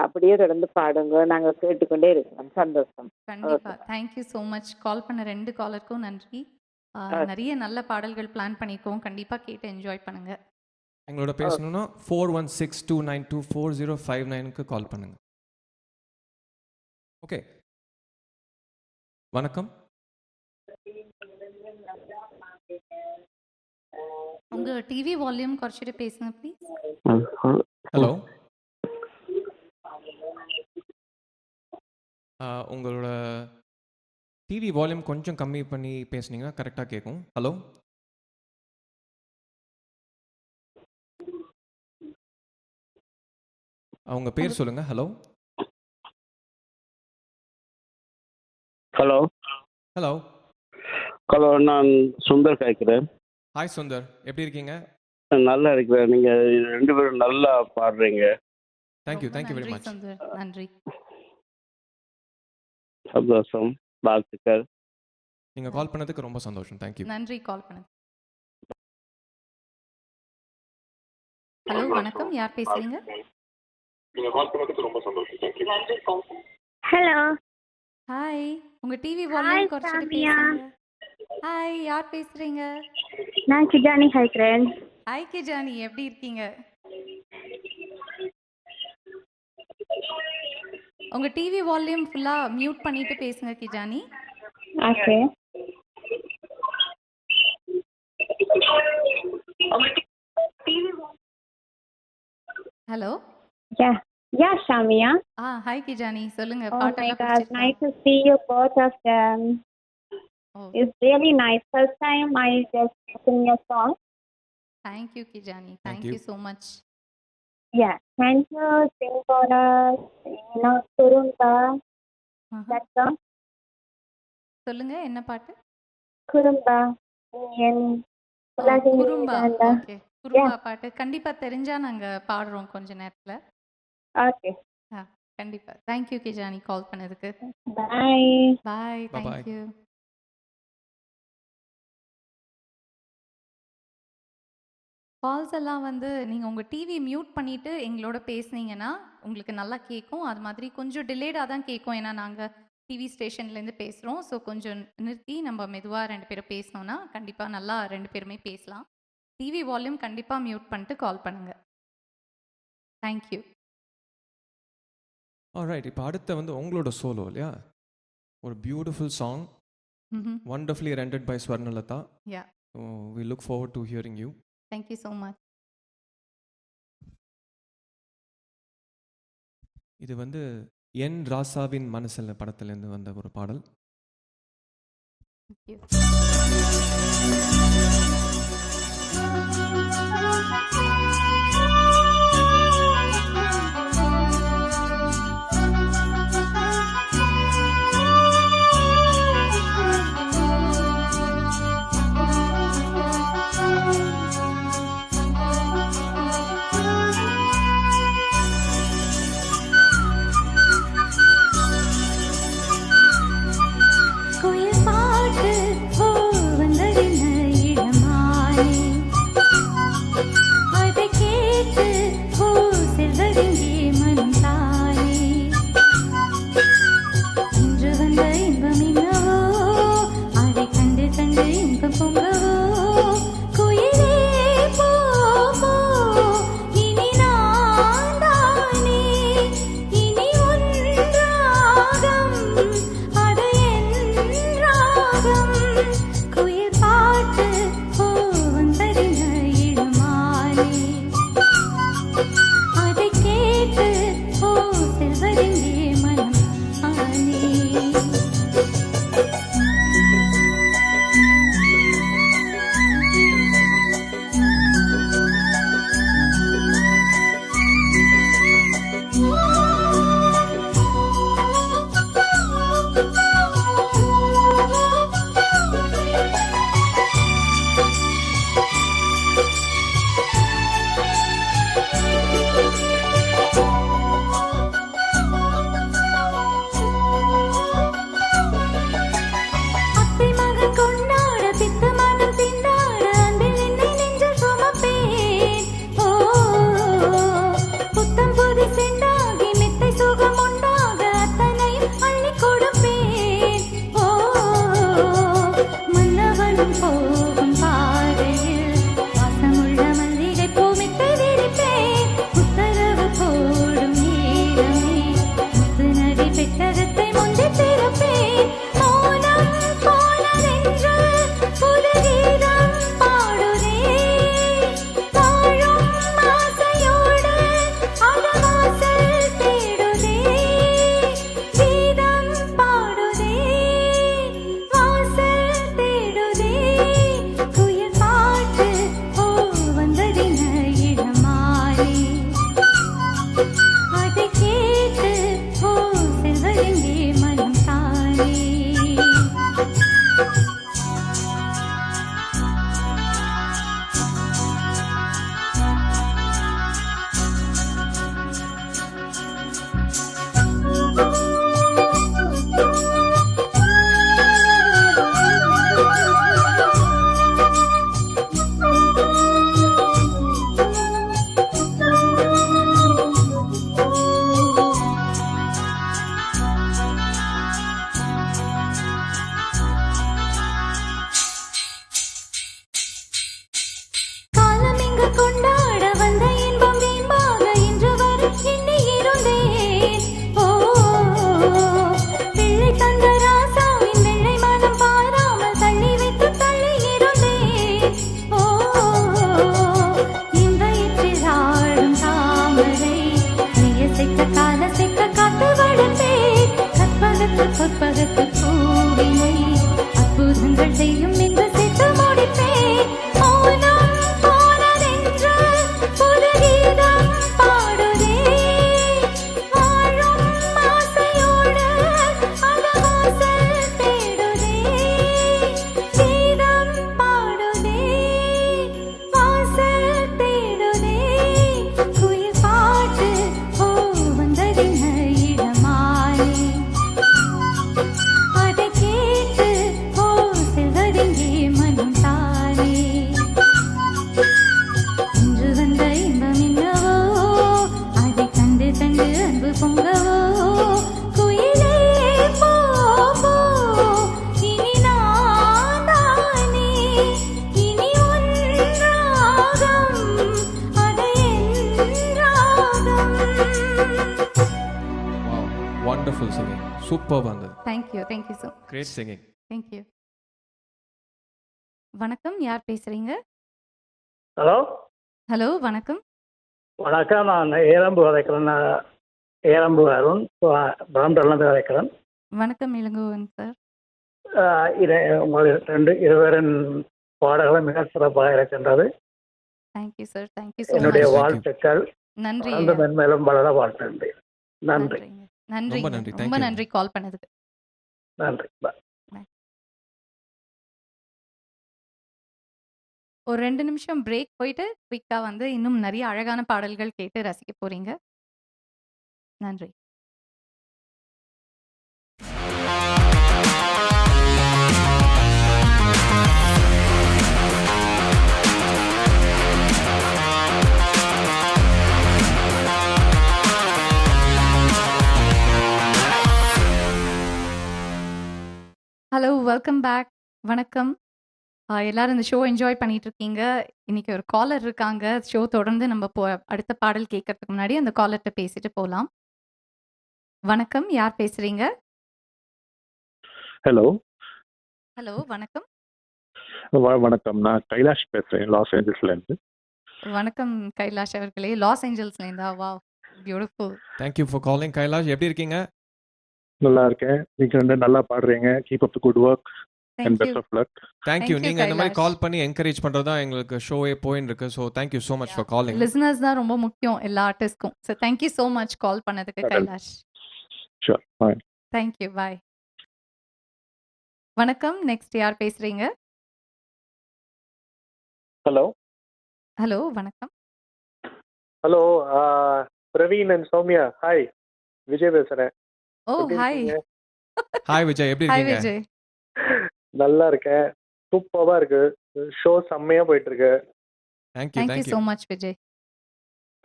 அப்படியே தொடர்ந்து பாடுங்க, நாங்க கேட்டுக்கொண்டே இருக்கோம். சந்தோஷம். கண்டிப்பா. Thank you so much. கால் பண்ண 2 காலருக்கும் நன்றி. நிறைய நல்ல பாடல்கள் பிளான் பண்ணியிருக்கோம். கண்டிப்பா கேட்டு என்ஜாய் பண்ணுங்க. எங்களோட பேசணும்னா 4162924059க்கு கால் பண்ணுங்க. ஓகே. வணக்கம். உங்க டிவி வால்யூம் குறைச்சிட்டு பேசுங்க ப்ளீஸ். ஹலோ. உங்களோட டிவி வால்யூம் கொஞ்சம் கம்மி பண்ணி பேசுனீங்கன்னா கரெக்டாக கேட்கும். ஹலோ. அவங்க பேர் சொல்லுங்க. ஹலோ. Hello hello. ஹலோ, நான் சுந்தர் கேட்குறேன். ஹாய் சுந்தர், எப்படி இருக்கீங்க? நல்லா இருக்கிறேன். நீங்கள் 2 பேரும் நல்லா பாடுறீங்க. தேங்க்யூ ரொம்ப தேங்க்யூ வெரி நன்றி மச். சுந்தர். நன்றி. சந்தோஷம், வாழ்த்துக்கள். நீங்கள் கால் பண்ணதுக்கு ரொம்ப சந்தோஷம். தேங்க்யூ. நன்றி கால் பண்ணது. ஹலோ, வணக்கம். யார் பேசுறீங்க? ஹலோ. ஹாய். உங்க டிவி வால்யூம் குறைச்சிட்டு பேசுங்க. ஹாய், யார் பேசுறீங்க? நான் கிஜானி ஹைக்ரேன். ஹாய் கிஜானி, எப்படி இருக்கீங்க? உங்க டிவி வால்யூம் ஃபுல்லா மியூட் பண்ணிட்டு பேசுங்க கிஜானி. Okay. Hello. Yeah, Shamia. Hi கிஜானி, சொல்லுங்க. Oh my பாட்டெல்லாம் God, பிடிச்சிருக்கா? nice to see you both of them. Oh, It's really nice. First time I just sing your song. thank you கிஜானி. Thank Thank you. you so much. Yeah, can you sing for us? Kurumba. That song. சொல்லுங்க, என்ன பாட்டு? Kurumba. குறும்பா. ஓகே, குறும்பா பாட்டு கண்டிப்பா தெரிஞ்சா நாங்க பாடுறோம் கொஞ்ச நேரத்துல. Okay. கண்டிப்பா. Thank you கிஜானி, கால் பண்ணதுக்கு. Bye. Bye. Bye-bye. Thank you. Calls எல்லாம் வந்து நீங்க உங்க டிவி மியூட் பண்ணிட்டு எங்களோட பேசுனீங்கன்னா உங்களுக்கு நல்லா கேட்கும். அது மாதிரி கொஞ்சம் டிலேடா தான் கேட்கும். ஏன்னா நாங்க டிவி ஸ்டேஷன்ல இருந்து பேசுறோம். ஸோ கொஞ்சம் நிறுத்தி நம்ம மெதுவா 2 பேரும் பேசணும்னா கண்டிப்பா நல்லா 2 பேருமே பேசலாம். டிவி வால்யூம் கண்டிப்பா மியூட் பண்ணிட்டு கால் பண்ணுங்க. தேங்க்யூ. ஆல்ரைட், இப்போ அடுத்த வந்து உங்களோட சோலோ இல்லையா? ஒரு beautiful song, wonderfully rendered by Swarnalatha. Yeah. So we look forward to hearing you. Thank you so much. இது வந்து என் ராசாவின் மனசில் படத்திலேருந்து வந்த ஒரு பாடல். Thank you. குயில் பாட்டு ஓ வந்தடின இளமானே, அதை கேட்டு ஓ செல்வதெங்கே மனம் தானே, இன்று வந்த இன்பம் என்னவோ, அதை கண்டு கண்டு இன்பம் பொங்கவோ, குயிலே போ போ இனி நான் தானே, இனி உன் ராகம் அது என் ராகம், குயில் பாட்டு ஓ வந்தடின இளமானே, அதை கேட்டு ஓ செல்வதெங்கே மனம் ஆனே. அத்தை மகன் கொண்டாட பித்த மனம் திண்டாட அன்பில் என்னை நெஞ்சில் சுமப்பேன். ஓ புத்தம் புது செண்டாகி மெத்தை சுகம் உண்டாக அத்தனையும் அள்ளி கொடுப்பேன். ஓ மன்னவனும் போகும் பாதையில் வாசமுள்ள மல்லிகை பூ மெத்தை விரிப்பேன். உத்தரவு போடும் நேரமே முத்து நதி பெட்டகத்தை முந்தி திறப்பேன். மௌனம் போனதென்று புது கீதம் பாடுதே, வாழும் ஆசையோடு அது வாசல் தேடுதே, கீதம் பாடுதே, வாசல் தேடுதே, குயில் பாட்டு ஓ வந்ததின இளமானே, Wow, wonderful singing. Superb வந்தது. Thank you so Great singing. Thank you. வணக்கம், யார் பேசுறீங்க? ஹலோ ஹலோ, வணக்கம். வணக்கம். நான் ஏரம்பு வதைக்கிறேன். ஏரம்பு அருண் பிராம்டர்லேருந்து வதைக்கிறேன். வணக்கம் இளங்கோவன் சார். இது உங்கள் இருவரின் பாடல்கள் மிக சிறப்பாக இருக்கின்றது. Thank you sir. தேங்க்யூ ஸோ என்னுடைய மச். வாழ்த்துக்கள். நன்றி. தொடர்ந்து மென்மேலும் வளர வாழ்த்துகின்றேன். நன்றி. நன்றி. ரொம்ப நன்றி. ரொம்ப நன்றி கால் பண்ணதுக்கு. நன்றி. பாய். ஒரு 2 நிமிஷம் பிரேக் போயிட்டு குயிக்கா வந்து இன்னும் நிறைய அழகான பாடல்கள் கேட்டு ரசிக்க போறீங்க. நன்றி. Hello, welcome back. வணக்கம். எல்லாரும் இந்த ஷோ என்ஜாய் பண்ணிட்டு இருக்கீங்க. இன்னைக்கு ஒரு காலர் இருக்காங்க. ஷோ தொடர்ந்து நம்ம அடுத்த பாடல் கேட்கறதுக்கு முன்னாடி அந்த காலர்கிட்ட பேசிட்டு போகலாம். வணக்கம், யார் பேசுறீங்க? ஹலோ ஹலோ, வணக்கம். வணக்கம். நான் கைலாஷ் பேசுறேன், லாஸ் ஏஞ்சல்ஸ்லேருந்து. வணக்கம் கைலாஷ் அவர்களே, லாஸ் ஏஞ்சல்ஸ்லேருந்தா? Wow, beautiful. Thank you for calling Kailash. எப்படி இருக்கீங்க? நல்லா இருக்கேன். நீங்க ரெண்டு நல்லா பாடுறீங்க. Keep up the good work and thank you. Best of luck. Thank you. நீங்க இந்த மாதிரி கைலாஷ். கால் பண்ணி என்கரேஜ் பண்றது தான் எங்களுக்கு ஷோவே போயின்னு இருக்கு. So thank you so much for calling. Listeners தான் ரொம்ப முக்கியம் எல்லா ஆர்டிஸ்ட்க்கும். So thank you so much call பண்ணதுக்கு Kailash. Sure. Bye. Thank you, bye. வணக்கம், நெக்ஸ்ட் யார் பேசுறீங்க? ஹலோ ஹலோ, வணக்கம். Hello Praveen and Soumya. Hi, Vijay பேசுறேன். ஓ, எப்படி ஹாய். இருக்கீங்க? ஹாய் விஜய், எப்படி ஹாய் இருக்கீங்க? விஜய். நல்லா இருக்கேன். சூப்பரா இருக்கு. ஷோ செம்மையா போயிட்டு இருக்கு. Thank you. Thank you Thank so you. Much Vijay.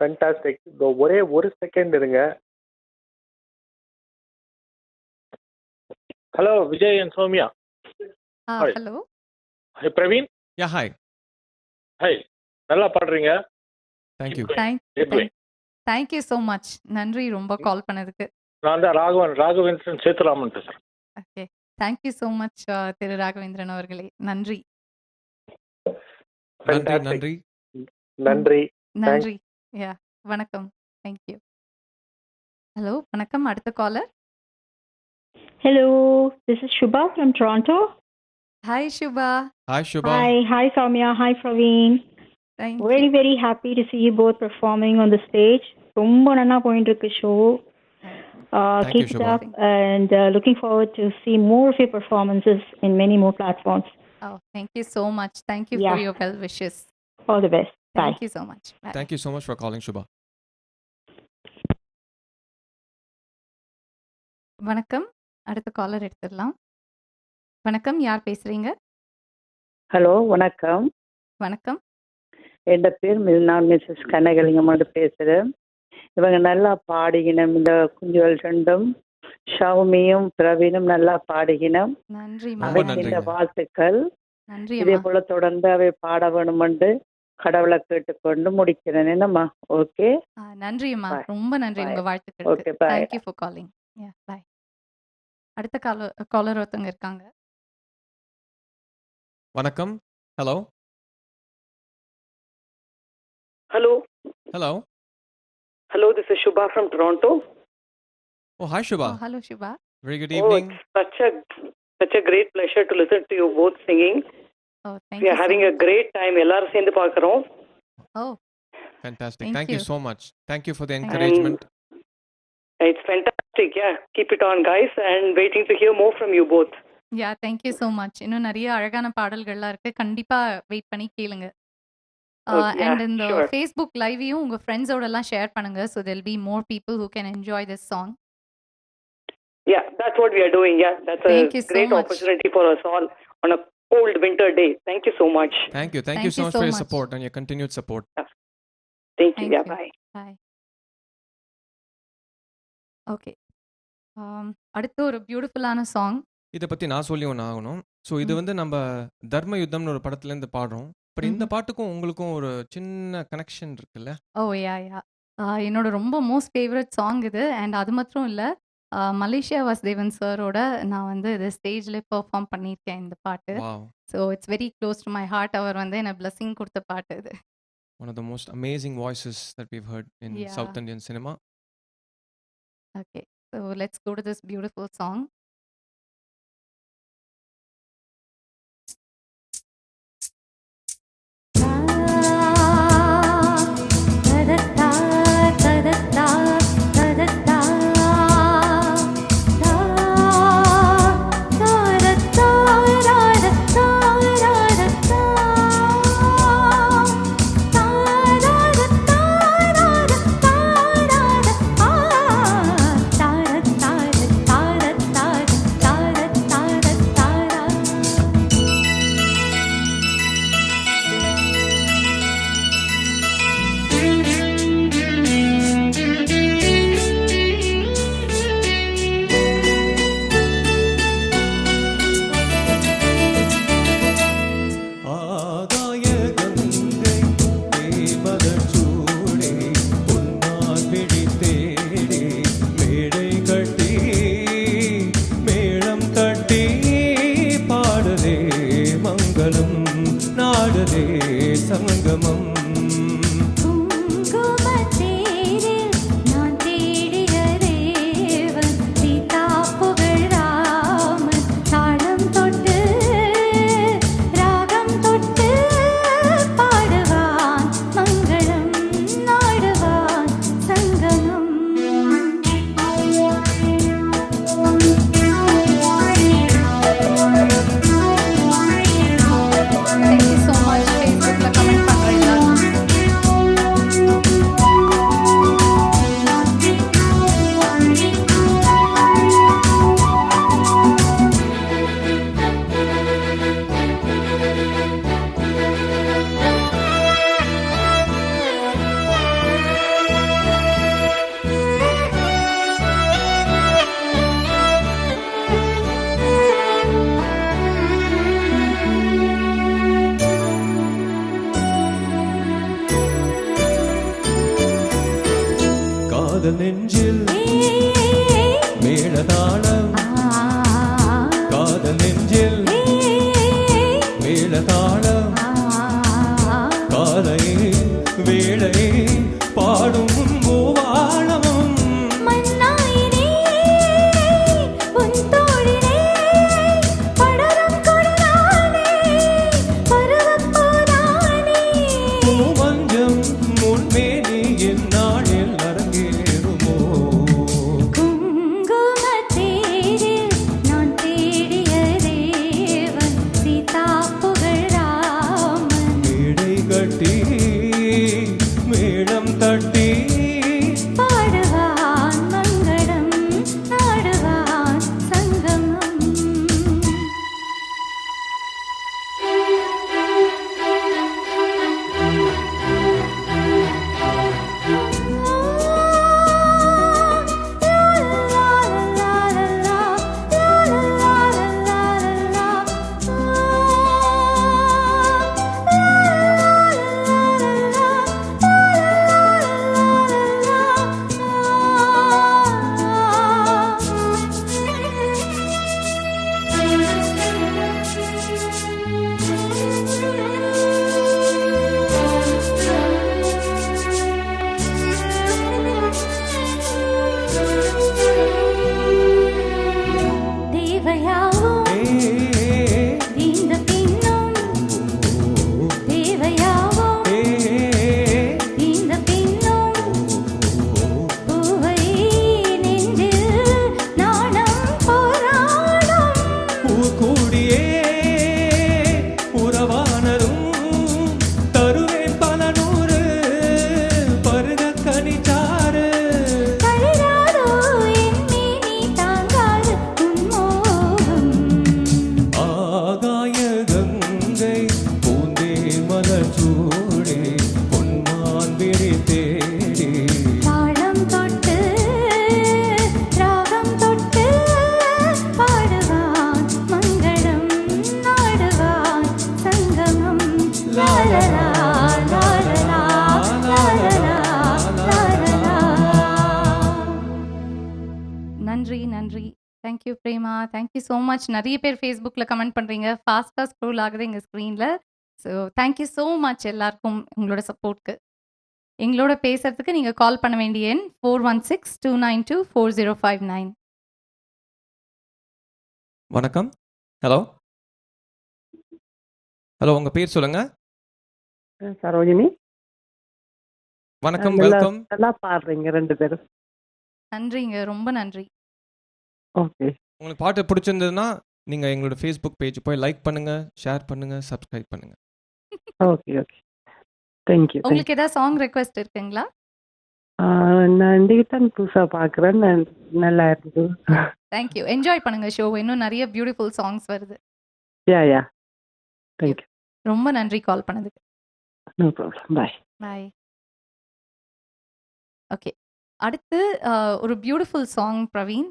Fantastic. ஒரே ஒரு செகண்ட் இருங்க. Hello Vijay and Soumya. Hi. Hello. Hi Praveen. Yeah, hi. Hi, நல்லா பாடுறீங்க. Thank you. Thank you so much. நன்றி ரொம்ப கால் பண்ணதுக்கு. நான் தான் ராகவேந்திரன் சேத்துராமன் பேசுறேன். ஓகே, தேங்க்யூ ஸோ மச் திரு ராகவேந்திரன் அவர்களே. நன்றி. நன்றி. Fantastic. நன்றி. நன்றி. நன்றி. யா, வணக்கம். தேங்க்யூ. ஹலோ, வணக்கம். அடுத்த caller. Hello, this is Shubha from Toronto. Hi Shubha. Hi Shubha. Hi Soumya, hi Praveen. Thank you. Very happy to see you both performing on the stage. ரொம்ப நல்லா போயிட்டு இருக்கு show. Thank you, Keep it Shubha. up and looking forward to see more of your performances in many more platforms. Oh, thank you so much. Thank you Yeah. for your well wishes. All the best. Bye. Thank you so much. Bye. Thank you so much for calling Shubha. வணக்கம். அடுத்த காலர் எடுத்துடலாம். வணக்கம், யார் பேசுறீங்க? ஹலோ, வணக்கம். வணக்கம். என் பேர் நான் மிஸ்ஸஸ் கனகலிங்கம் பேசுகிறேன். இவங்க நல்லா பாடிக்கணும். இந்த குஞ்சுகள் ரெண்டும் ஷவுமியும் பிரவீனும் நல்லா பாடிக்கணும். நன்றி. அவைக்கு இந்த வாழ்த்துக்கள். நன்றி. இதே போல தொடர்ந்து அவை பாட வேணுமென்று கடவுளை கேட்டுக்கொண்டு முடிக்கிறேன். என்னம்மா? ஓகே, நன்றி அம்மா. Bye. ரொம்ப நன்றி Bye. உங்க வாழ்த்துக்களுக்கு. Okay, bye. Thank you for calling. Yeah, bye. அடுத்த காலர் ஒருத்தவங்க இருக்காங்க. வணக்கம். Hello. Hello. Hello. Hello, this is Shubha from Toronto. Oh, hi Shubha. Oh, hello Shubha. Very good Oh, evening. it's such a great pleasure to listen to you both singing. Oh, thank We you are so having a much. great time. எல்லாரும் சேர்ந்து பார்க்கறோம். Oh, Fantastic. Thank Thank you you. so much. Thank you for the Thank you. encouragement. It's fantastic. Yeah, keep it on guys and waiting to hear more from you both. yeah, thank you so much. இன்னும் நிறைய அழகான பாடல்கள்லாம் இருக்கு. கண்டிப்பா வெயிட் பண்ணி கேளுங்க. Okay, yeah, And இந்த sure. Facebook லைவையும் உங்க ஃப்ரெண்ட்ஸோட எல்லாம் ஷேர் பண்ணுங்க. So there'll be more people who can enjoy this song. Yeah, that's what we are doing. Yeah, that's Thank a you so great much. opportunity for us all on a cold winter day. Thank you so much. Thank you. Thank Thank you so you much so for your much. support and your continued support. Thank you. Thank Yeah, you. bye. Bye. Okay. அடுத்து ஒரு பியூட்டிஃபுல்லான சாங். இதை பத்தி நான் சொல்லி ஒன்று ஆகணும். ஸோ இது வந்து நம்ம தர்ம யுத்தம்னு ஒரு படத்துல இருந்து பாடுறோம். பட் இந்த பாட்டுக்கும் உங்களுக்கும் ஒரு சின்ன கனெக்ஷன் இருக்குல்ல? ஓ யா யா. என்னோட ரொம்ப மோஸ்ட் ஃபேவரட் சாங் இது. அண்ட் அது மாத்திரம் இல்ல, மலேசியா வாசுதேவன் சாரோட நான் வந்து இது ஸ்டேஜ்ல பெர்ஃபார்ம் பண்ணியிருக்கேன் இந்த பாட்டு. Wow. So it's very close to my heart. அவர் வந்து எனக்கு பிளெஸிங் கொடுத்த பாட்டு இது. One of the most amazing voices that we've heard in Yeah. South Indian cinema. Okay, so let's go to this beautiful song. ஆகாய கங்கை தேமலர் சூடே பொன்மான் விழி தேடி மேடை கட்டி மேளம் தட்டி பாடுதே மங்களம் நாடுதே சங்கமம் நான் தேடிய தேவன் சீதா புகழ் ராமன் தாளம் தொட்டு ராகம் தொட்டு பாடுவான் மங்களம் நாடுவான் சங்கமம். Thank you so much. Facebookல கமெண்ட் பண்ற எல்லாரும். காதல் நெஞ்சில் மேளதாளம் காதல் நெஞ்சில் மேளதாளம் காலை வேளை பாடும் மூவாளம் மன்னாயினே உன் தோளிலே படரும் கொடியானே பருவப் பூதானே பூவஞ்சம் முன்மேனி எந்நாளில் அரங்கேறுமோ குங்குமத்தேரில் நான் தேடிய தேவன் சீதா புகழ் ராமன் மேடை கட்டி நன்றி நன்றி. Thank you Prema. Thank you so much. நிறைய பேர் ஃபேஸ்புக்கில் கமெண்ட் பண்ணுறீங்க. ஃபாஸ்ட்டாக ஸ்க்ரோல் ஆகுது எங்கள் ஸ்க்ரீனில். ஸோ தேங்க்யூ ஸோ மச் எல்லாருக்கும் உங்களோட சப்போர்ட்க்கு. எங்களோட பேசுறதுக்கு நீங்கள் கால் பண்ண வேண்டிய எண் 4162924059. வணக்கம். ஹலோ ஹலோ, உங்கள் பேர் சொல்லுங்கள். சரோஜினி. வணக்கம், நல்லா வெல்கம். நல்லா பாடுறீங்க ரெண்டு பேரும். நன்றிங்க, ரொம்ப நன்றி. ஓகே. உங்களுக்கு பாட்டு பிடிச்சிருந்ததுன்னா நீங்கள் எங்களோட ஃபேஸ்புக் பேஜ் போய் லைக் பண்ணுங்கள், ஷேர் பண்ணுங்கள், சப்ஸ்கிரைப் பண்ணுங்கள். Okay okay. தேங்க்யூ. உங்களுக்கு ஏதாவது சாங் ரெக்வெஸ்ட் இருக்குங்களா? நான் இன்றைக்கு தான் புதுசாக பார்க்குறேன். நல்லா இருந்தது. தேங்க்யூ. என்ஜாய் பண்ணுங்க ஷோ. இன்னும் நிறைய பியூட்டிஃபுல் சாங்ஸ் வருது. Yeah thank you. ரொம்ப நன்றி கால் பண்ணதுக்கு. No problem. Bye. Bye. Okay. அடுத்து ஒரு பியூட்டிஃபுல் சாங் பிரவீன்.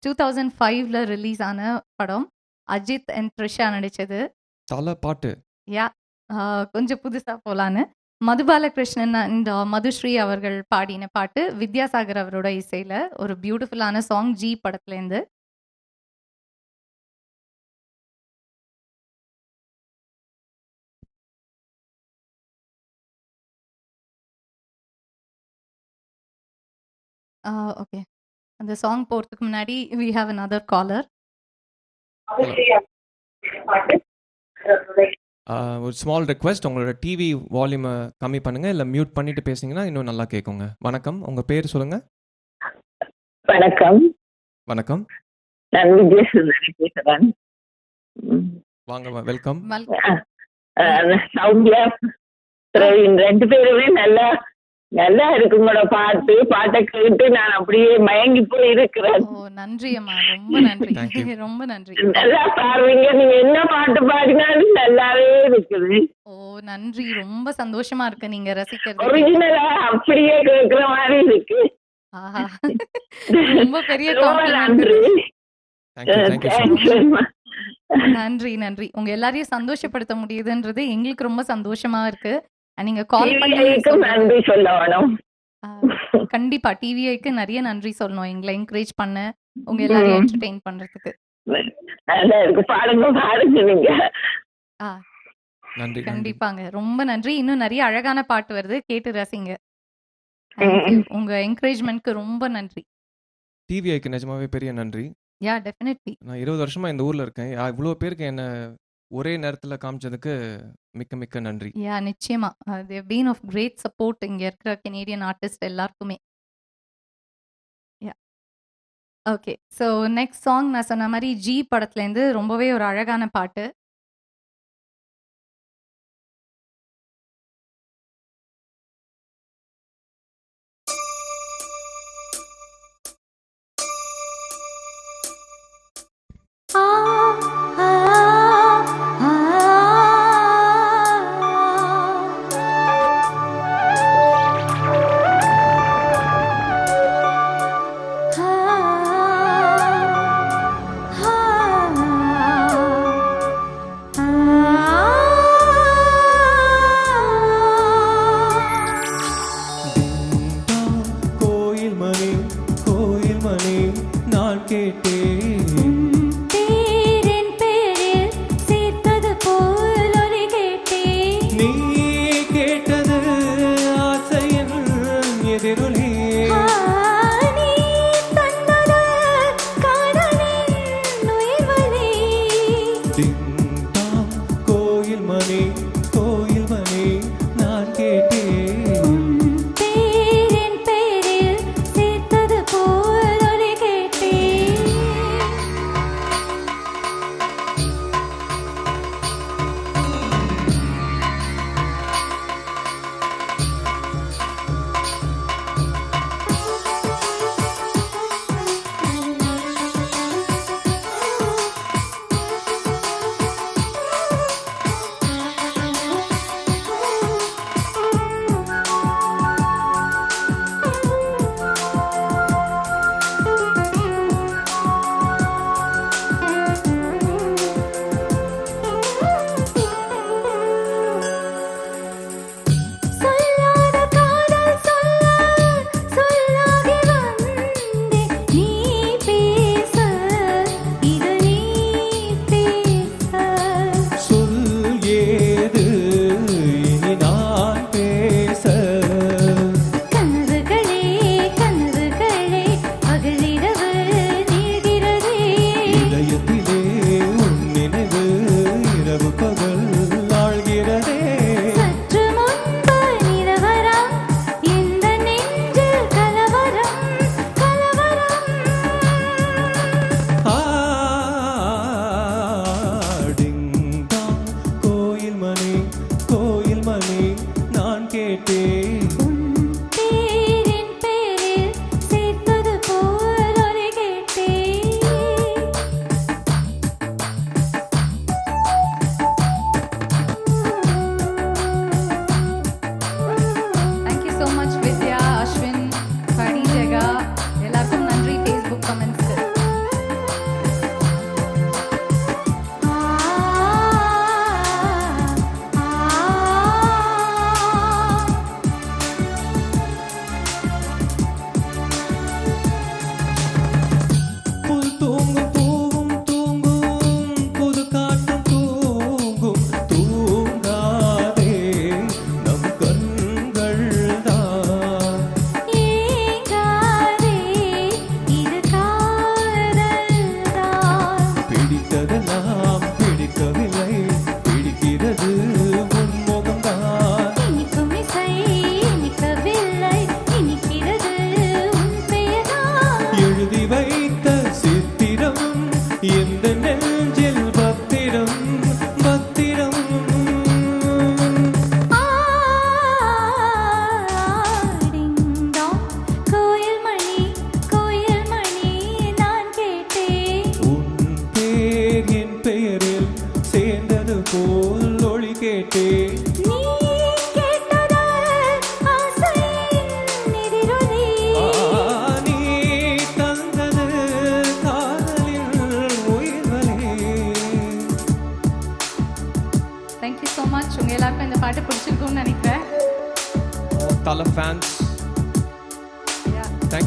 2005ல் ரிலீஸ் ஆன படம். அஜித் அண்ட் த்ரிஷா நடித்தது. தலை பாட்டு. யா, கொஞ்சம் புதுசாக போகலான்னு. மதுபாலகிருஷ்ணன் அண்ட் மதுஸ்ரீ அவர்கள் பாடின பாட்டு. வித்யாசாகர் அவரோட இசையில் ஒரு பியூட்டிஃபுல்லான சாங் ஜி படத்துலேருந்து. ஓகே. அந்த சாங் போகிறதுக்கு முன்னாடி வி ஹாவ் another காலர். ஒரு ஸ்மால் ரெக்வெஸ்ட், உங்களோட டிவி வால்யூமை கம்மி பண்ணுங்கள், இல்லை மியூட் பண்ணிட்டு பேசுனீங்கன்னா இன்னும் நல்லா கேட்குங்க. வணக்கம், உங்கள் பேர் சொல்லுங்கள். வணக்கம். வணக்கம், நான் விஜயசுந்தரி பேசுறேன். வாங்க, வெல்கம். சௌமியா, பிரவீன் ரெண்டு பேருமே நல்லா நல்லா இருக்கு உங்களோட பாட்டை கேட்டு நான் அப்படியே மயங்கி போய் இருக்கிறேன். நன்றி அம்மா, ரொம்ப நன்றி. ரொம்ப நன்றி. நல்லா பாடுவீங்க, நீங்க என்ன பாட்டு பாடினாலும் நல்லாவே இருக்குது. ஓ நன்றி, ரொம்ப சந்தோஷமா இருக்கு நீங்க ரசிக்கிறது. ஒரிஜினலா அப்படியே கேட்கிற மாதிரி இருக்கு. ஆஹா, ரொம்ப பெரிய நன்றி. நன்றி நன்றி. உங்க எல்லாரையும் சந்தோஷப்படுத்த முடியுதுன்றது எங்களுக்கு ரொம்ப சந்தோஷமா இருக்கு. நீங்க கால் பண்ணி நன்றி சொல்லணும். கண்டிப்பா டிவிஐக்கு நிறைய நன்றி சொல்லணும், எங்களை என்கரேஜ் பண்ண, உங்க எல்லாரையும் என்டர்டெயின் பண்றதுக்கு. கண்டிப்பாங்க, ரொம்ப நன்றி. இன்னும் நிறைய அழகான பாட்டு வருது, கேட்டு ரசிங்க. உங்க என்கரேஜ்மெண்ட்க்கு ரொம்ப நன்றி. டிவிஐக்கு நிஜமாவே பெரிய நன்றி. Yeah definitely. நான் 20 வருஷமா இந்த ஊர்ல இருக்கேன். இவ்வளோ பேருக்கு என்ன ஒரே நேரத்துல காமிச்சதுக்கு மிக்க மிக்க நன்றி. யா நிச்சயமா. they have been of great support இங்க இருக்கிற கனேடியன் ஆர்டிஸ்ட் எல்லாருக்குமே. Yeah okay. So next song நான் சொன்ன மாதிரி ஜி படத்துலேருந்து ரொம்பவே ஒரு அழகான பாட்டு.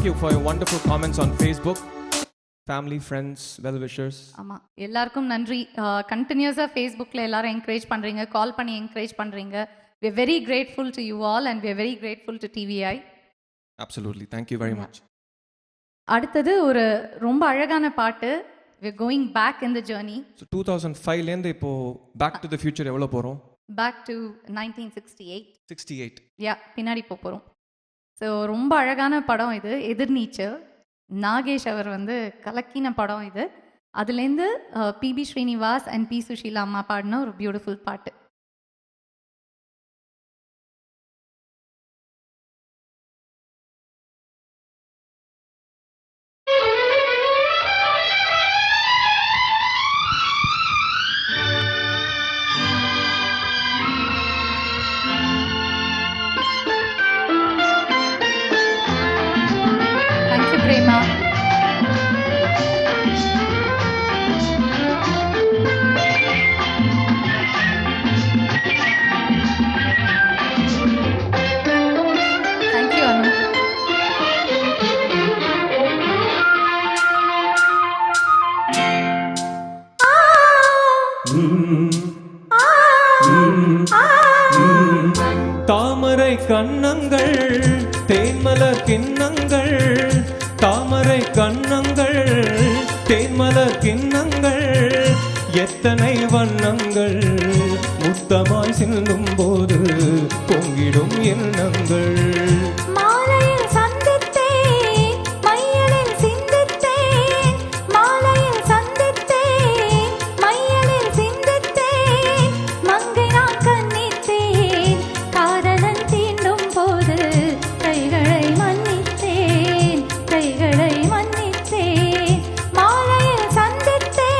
you for your wonderful comments on Facebook. Family, friends, well wishers. ஆமா, எல்லாருக்கும் நன்றி. கண்டினியூஸாக ஃபேஸ்புக்கில் எல்லாரும் என்கரேஜ் பண்ணுறீங்க, கால் பண்ணி என்கரேஜ் பண்ணுறீங்க. We are very grateful to you all and we are very grateful to TVI. Absolutely. Thank you very much. அடுத்தது ஒரு ரொம்ப அழகான பாட்டு. We are going back in the journey. So 2005 லேந்து இப்போ Back to the Future எவ்வளோ போகிறோம்? Back to 1968. 68. பின்னாடி போகிறோம். ஸோ ரொம்ப அழகான படம் இது, எதிர்நீச்சல். நாகேஷ் அவர் வந்து கலக்கின படம் இது. அதுலேருந்து PB Sreenivas and P Susheela அம்மா பாடின ஒரு பியூட்டிஃபுல் பாட்டு. Prema. Thank you, Anu. தாமரை கண்ணங்கள் தேன்மலர் கிண்ணங்கள், தாமரை கண்ணங்கள் தேன்மலர் கிண்ணங்கள், எத்தனை வண்ணங்கள் முத்தமாய் சிந்தும் போது பொங்கிடும் எண்ணங்கள். மாலையில் சந்தித்தேன், மையலில் சிந்தித்தேன், மாலையில் சந்தித்தேன், மையலில் சிந்தித்தேன், மங்கை நான் கண்ணித்தேன், காதலன் தீண்டும் போது கைகளை மன்னித்தேன், கைகளை மன்னித்தேன், மாலையில் சந்தித்தேன்.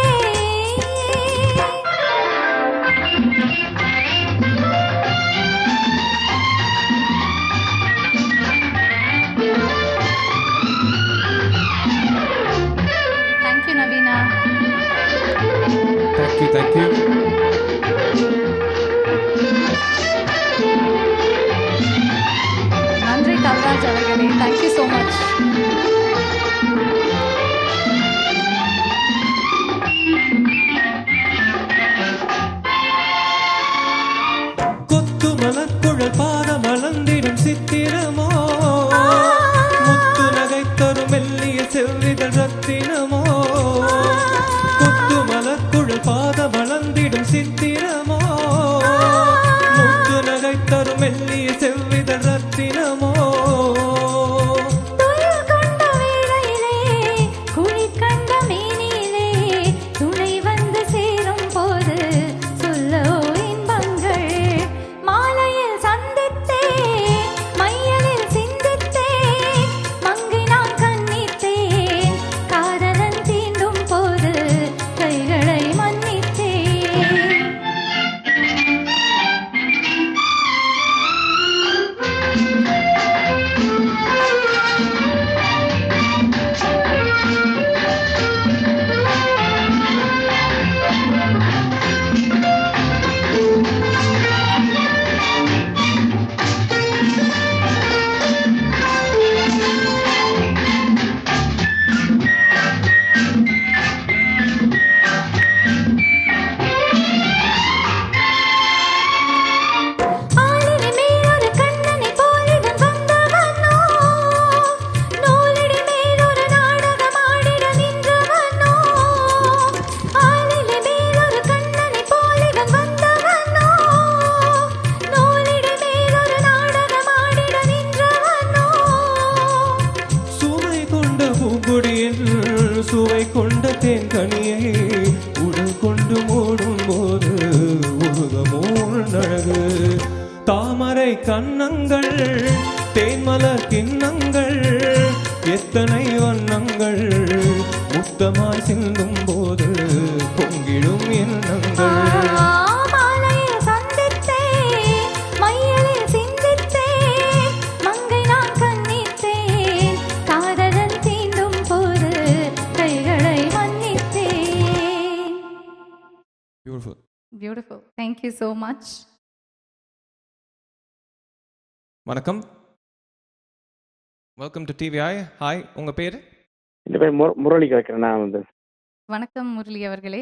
Thank you, Navina. Thank you, thank you. நன்றி கல்ராஜ் அவர்களே. Thank you so much. கொத்து மலக்குழல் பாதம் அளந்திடும் சித்திரமோ, முத்து நகை தரும் மெல்லிய செவ்விதழ் ரத்தினமோ, கொத்து மலக்குழல் பாதம் அளந்திடும் சித்திரமோ, முத்து நகை தரும் மெல்லிய செவ்விதழ் ரத்தினமோ. துயில் கொண்ட வேளையிலே, குளிர் கண்ட மேனியிலே, துணை வந்து சேரும் போது சொல்லவோ இன்பங்கள். மாலையில் சந்தித்தேன், மையலில் சிந்தித்தேன், மங்கை நான் கண்ணித்தேன், காதலன் தீண்டும் போது கைகளை மன்னித்தேன். ஆளினி மேலொரு கண்ணனை போலிவன் வந்தவனோ, நூலினி மேலொரு நாடகமாடிட நின்றவனோ. ஆளினி மேலொரு கண்ணனை போலிவன் வந்தவனோ, நூலினி மேலொரு நாடகமாடிட நின்றவனோ. சுவை கொண்ட பூங்குடியில் சுவை கொண்ட தேன்கனியை உடல் கொண்டு மூடும் போது உருகமோ அழகு. தாமரை கண்ணங்கள் தேன்மலர் கிண்ணங்கள், எத்தனை வண்ணங்கள் முத்தமாய் சிந்தும் போது பொங்கிடும் எண்ணங்கள். மாலையில் சந்தித்தேன், மையலில் சிந்தித்தேன், மங்கை நான் கண்ணித்தேன், காதலன் தீண்டும் போது கைகளை மன்னித்தேன். Beautiful. Beautiful. Thank you so much. வணக்கம். Welcome to TVI. ஹாய், உங்கள் பேர்? இந்த பேர் முரளி கேட்குறேன். நான் வந்து வணக்கம் முரளி அவர்களே.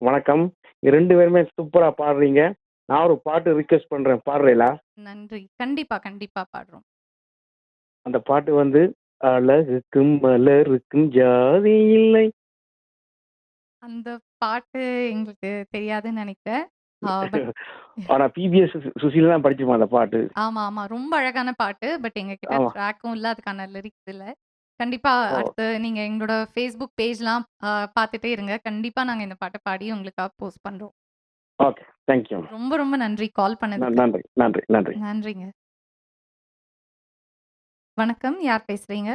வணக்கம். ரெண்டு பேருமே சூப்பராக பாடுறீங்க. நான் ஒரு பாட்டு ரிக்வெஸ்ட் பண்ணுறேன், பாடுறீங்களா? நன்றி. கண்டிப்பா கண்டிப்பா பாடுறோம். அந்த பாட்டு வந்து அழகுக்கும் மலருக்கும் ஜாதி இல்லை. அந்த பாட்டு எங்களுக்கு தெரியாதுன்னு நினைக்கிறேன். ஆனால் பிபிஎஸ் சுசீல தான் படிச்சுப்போம் அந்த பாட்டு. ஆமா ஆமா, ரொம்ப அழகான பாட்டு. பட் எங்க கிட்ட ஆமா. ட்ராக்கும் இல்ல, அதுக்கான லிரிக்ஸ் இல்ல. கண்டிப்பா அடுத்து நீங்க எங்களோட ஃபேஸ்புக் பேஜ்லாம் பார்த்துட்டே இருங்க. கண்டிப்பா நாங்க இந்த பாட்டை பாடி உங்களுக்காக போஸ்ட் பண்றோம். Okay, thank you. ரொம்ப ரொம்ப நன்றி கால் பண்ணதுக்கு. நன்றி நன்றி நன்றி. நன்றிங்க. வணக்கம், யார் பேசுறீங்க?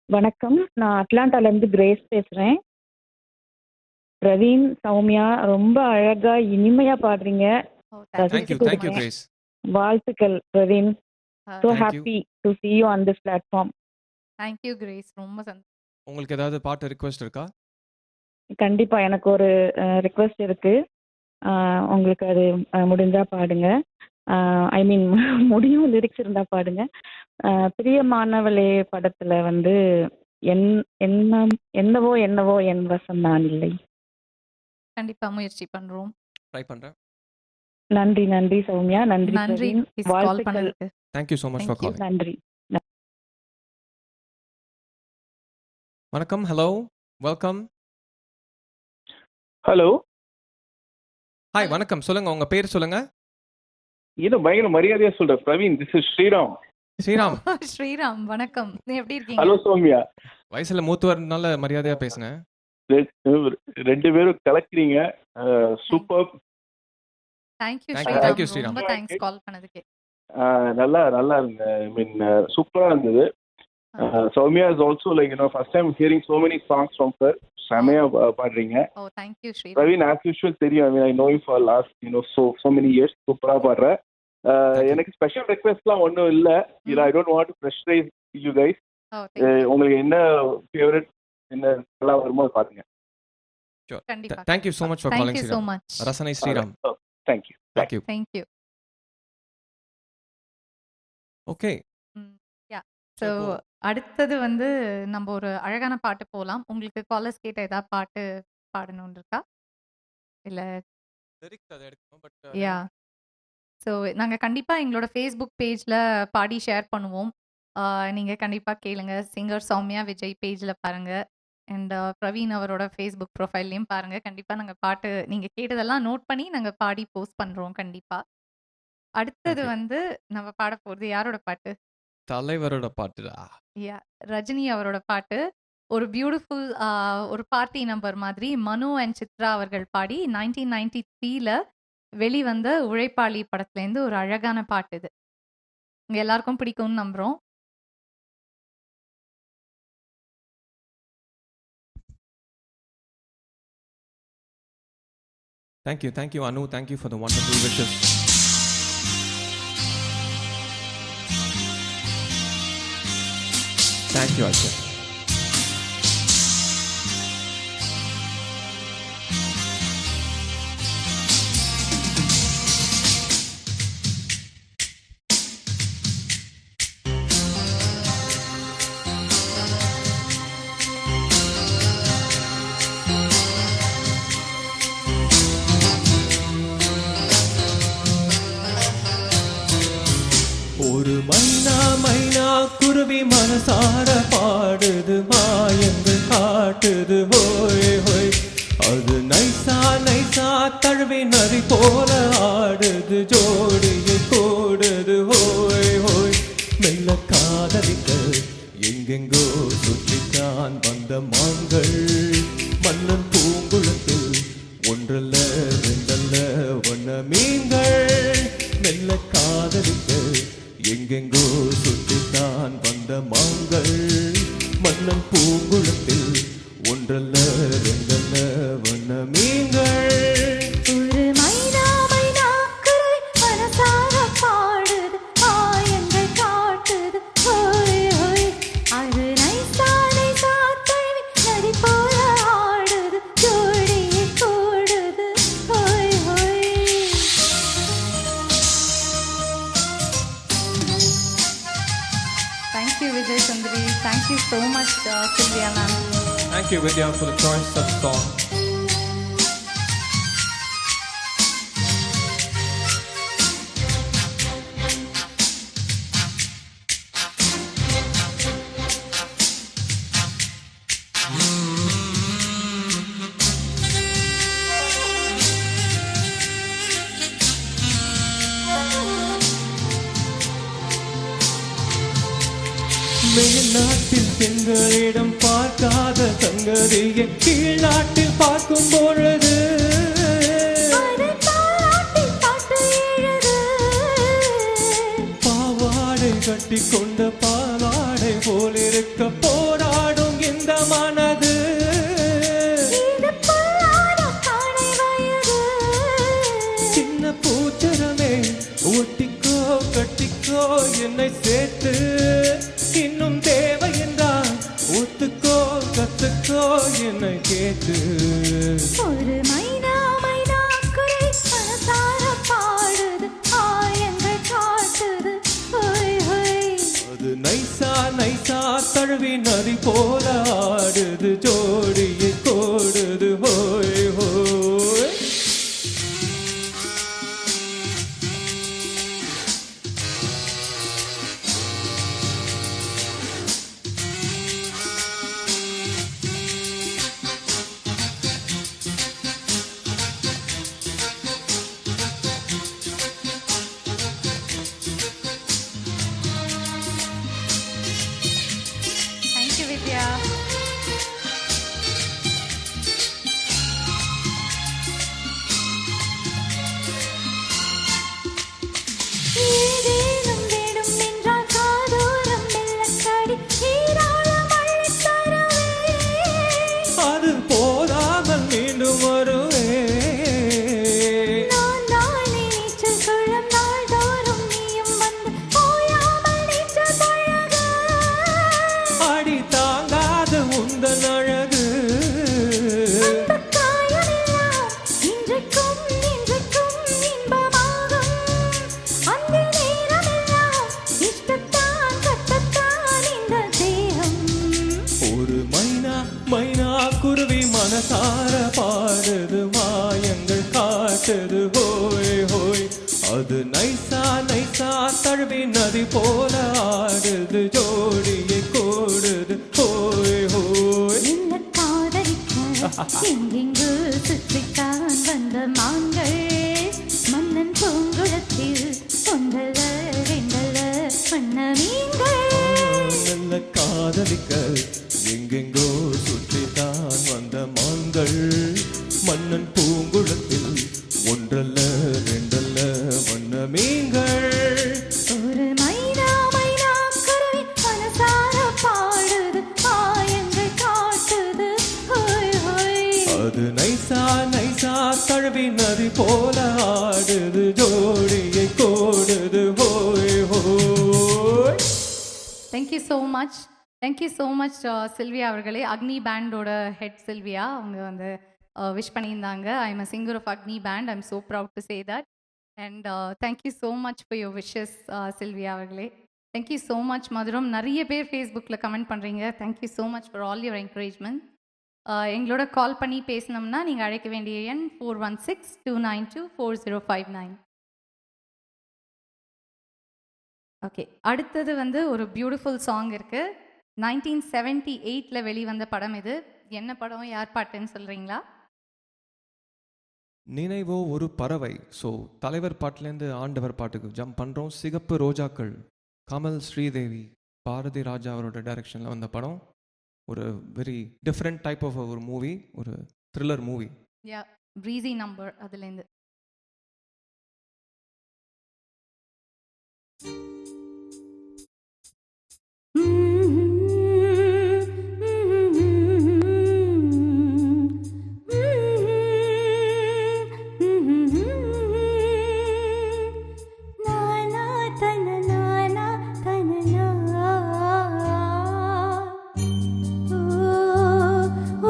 வணக்கம், நான் அட்லாண்டால இருந்து கிரேஸ் பேசுறேன். பிரவீன், சௌமியா ரொம்ப அழகா இனிமையா பாடுறீங்க. Thank you thank you grace. வாழ்த்துக்கள் Praveen. So Thank you. happy to see you on this platform. Thank you grace, ரொம்ப சந்தோஷம். உங்களுக்கு ஏதாவது பாட்டு ரிக்வெஸ்ட் இருக்கா? கண்டிப்பா எனக்கு ஒரு ரிக்வெஸ்ட் இருக்கு. உங்களுக்கு அது முடிஞ்சா பாடுங்க. ஐ மீன் முடியும், லிரிக்ஸ் இருந்தா பாடுங்க. பிரியமானவளே படத்துல வந்து என்னவோ என்னவோ என் வசம் நான் இல்லை. கண்டிப்பா முயற்சி பண்றோம். ட்ரை பண்ணுறேன். நன்றி நன்றி சௌமியா. நன்றி நன்றி பிரவீன். கால் வாழ்த்துக்கள். பண்ணதுக்கு. Thank you so much for Thank you. Calling. நன்றி. வணக்கம், ஹலோ, வெல்கம். ஹலோ. ஹாய், வணக்கம். சொல்லுங்க, உங்க பேர் சொல்லுங்க. ஏதோ பயங்கர மரியாதையா சொல்ற பிரவீன். This is Sriram. ஸ்ரீராம். ஸ்ரீராம், வணக்கம். நீ எப்படி இருக்கீங்க? ஹலோ சௌமியா. வயசுல மூத்தவர்னால மரியாதையா பேசுனேன். ரெண்டு பேரும் கலக்கிறீங்க. Super. Thank you Thank you, Sriram. thank you, Sriram. ரொம்ப தேங்க்ஸ் கால் பண்ணதுக்கு. நல்லா நல்லா இருந்த ஐ மீன் சூப்பரா இருந்தது. Soumya is also like first time hearing so many songs from her. செமையா பாடுறீங்க. Oh thank you Sriram. Praveen as usual தெரியும். I mean I know you for last so many years. சூப்பரா பாடுற. எனக்கு ஸ்பெஷல் ரெக்வெஸ்ட்லாம் ஒன்றும் இல்லை. I don't want to pressurise you guys. உங்களுக்கு என்ன ஃபேவரட் என்ன நல்லா வருமோ பாருங்க. கண்டிப்பா. Thank you so much for calling Thank you so Sriram. much. ரசனை Sriram. Thank you. Thank you. Thank you. Okay. Yeah. So அடுத்தது வந்து நம்ம ஒரு அழகான பாட்டு போலாம். உங்களுக்கு காலர்ஸ் கேட்ட ஏதாவது பாட்டு பாடணும்னு இருக்கா? இல்ல லிரிக்ஸ் அதை எடுக்கணும், பட் யா. ஸோ நாங்க கண்டிப்பா எங்களோட ஃபேஸ்புக் பேஜ்ல பாடி ஷேர் பண்ணுவோம். நீங்க கண்டிப்பா கேளுங்க. சிங்கர் சௌமியா விஜய் பேஜ்ல பாருங்க. அண்ட் பிரவீன் அவரோட ஃபேஸ்புக் ப்ரொஃபைல்லையும் பாருங்க. கண்டிப்பா நாங்க பாட்டு நீங்க கேட்டதெல்லாம் நோட் பண்ணி நாங்க பாடி போஸ்ட் பண்றோம் கண்டிப்பா. அடுத்தது Okay. வந்து நம்ம பாட போறது யாரோட பாட்டு? தலைவரோட பாட்டுடா. யா, ரஜினி அவரோட பாட்டு. ஒரு பியூட்டிஃபுல் ஒரு பார்ட்டி நம்பர் மாதிரி மனு அண்ட் சித்ரா அவர்கள் பாடி 1993ல வெளிவந்த உழைப்பாளி படத்துலேருந்து ஒரு அழகான பாட்டு இது. உங்க எல்லாருக்கும் பிடிக்கும்னு நம்புறோம். Thank you, Anu. Thank you for the wonderful wishes. Thank you, Aisha. ஒரு மைனா மைனா குருவி மனசார பாடுது, மாயங்கள் காட்டுது, ஹோய் ஹோய். அது நைசா நைசா தழுவி நதி போல ஆடுது, ஜோடியை கூடுது, ஹோய் ஹோய். மெல்ல காதலிக்க எங்கெங்கோ சுற்றித்தான் வந்த மான்கள், மன்னன் பூங்குளத்தில் ஒன்றல்ல ரெண்டல்ல ஒன்ன மீன்கள். மெல்ல காதலிக்க எங்கெங்கோ சுற்றித்தான் வந்த மான்கள், மன்னன் பூங்குளத்தில் ஒன்றல்ல ரெண்டல்ல ஒன்ன மீன்கள். ஒரு மைனா மைனா குருவி மனசார பாடுது, மாயங்கள் காட்டுது, ஹோய் ஹோய். அது நைசா நைசா தழுவி நதி போல ஆடுது, ஜோடியை கூடுது, ஹோய் ஹோய். Thank you so much, Sylvia ma'am. Thank you, Vidya, for the choice of song. மேல்நாட்டில் பெண்களிடம் பார்க்காத சங்கதியை கீழ்நாட்டில் பார்க்கும் பொழுது பாவாடை கட்டி கொண்ட பாவாடை போலிருக்க போராடும் இந்த மனது சின்ன பூச்சரமே ஒட்டிக்கோ கட்டிக்கோ என்னை சேர்த்து இன்னும் தேவை என்றால் ஒத்துக்கோ கத்துக்கோ என்னை கேட்டு ஒரு மைனா மைனா குறை மனசார பாடுது ஆயங்கள் காட்டுது ஹோய் ஹோய் அது நைசா நைசா தழுவி நதி போல ஆடுது ஜோடியை கோடுது ஹோய் ஹோய் Thank you, Vidya. ஏதேனும் வேணும் என்றால் காதோரம் மெல்லக்கடி ஈராளம் அள்ளித் தருவேன். அது போதாமல் மீண்டும் வருவேன் நான் தானே நீச்சல் குளம் நாள்தோறும் நீயும் வந்து ஓயாமல் நீச்சல் பழக. அடி தாங்காத உந்தன் அழகு அந்தக் காயமெல்லாம் இன்றைக்கும் இன்றைக்கும் இன்பமாகும். அந்த நேரமெல்லாம் இஷ்டத்தான் கட்டத்தான் இந்த தேகம். ஒரு மைனா மைனா குருவி மனசார பாடுது மாயங்கள் காட்டுது ஹோய் ஹோய் அது நைசா நைசா தழுவி நதி போல ஆடுது ஜோடியை கோடுது ஹோய் ஹோய் என்ன காதலிக்க எங்கெங்கு சுற்றித்தான் வந்த மான்கள் மன்னன் பூங்குளத்தில் ஒன்றல்ல ரெண்டல்ல வண்ண மீன்கள். நல்ல காதலிக்க எங்கெங்கோ சுற்றித்தான் வந்த மான்கள் மன்னன் பூங்குளத்தில் ஒன்றல்ல ரெண்டல்ல வண்ண மீன்கள் ஒரு மைனா மைனா குருவி மனசார பாடுது ஆயங்கள் காட்டுது ஹோய் ஹோய் அது நைசா நைசா தழுவி நதி போல ஆடுது ஜோடியை கோடுது ஹோய் ஹோய் Thank you so much. Thank you so much, Sylvia அவர்களே. அக்னி பேண்டோட ஹெட் சில்வியா அவங்க வந்து விஷ் பண்ணியிருந்தாங்க. I am a singer of Agni band. I am so proud to say that. And thank you so much for your wishes Sylvia அவர்களே. Thank you so much Madhuram. நிறைய பேர் ஃபேஸ்புக்கில் கமெண்ட் பண்ணுறீங்க. Thank you so much for all your encouragement. எங்களோட கால் பண்ணி பேசினோம்னா நீங்கள் அழைக்க வேண்டிய எண் 416-292-4059. ஓகே, அடுத்தது வந்து ஒரு பியூட்டிஃபுல் சாங் இருக்குது. 1978 வெளிவந்த படம் இது. என்ன படம், யார் பாட்டுன்னு சொல்கிறீங்களா? நினைவோ ஒரு பறவை. ஸோ தலைவர் பாட்டிலேருந்து ஆண்டவர் பாட்டுக்கு ஜம்ப் பண்ணுறோம். சிகப்பு ரோஜாக்கள், கமல், ஸ்ரீதேவி, பாரதி ராஜா அவரோட டைரக்ஷனில் வந்த படம். ஒரு வெரி டிஃப்ரெண்ட் டைப் ஆஃப் ஒரு மூவி, ஒரு த்ரில்லர் மூவி. யா, ப்ரீஸி நம்பர் அதுலேருந்து.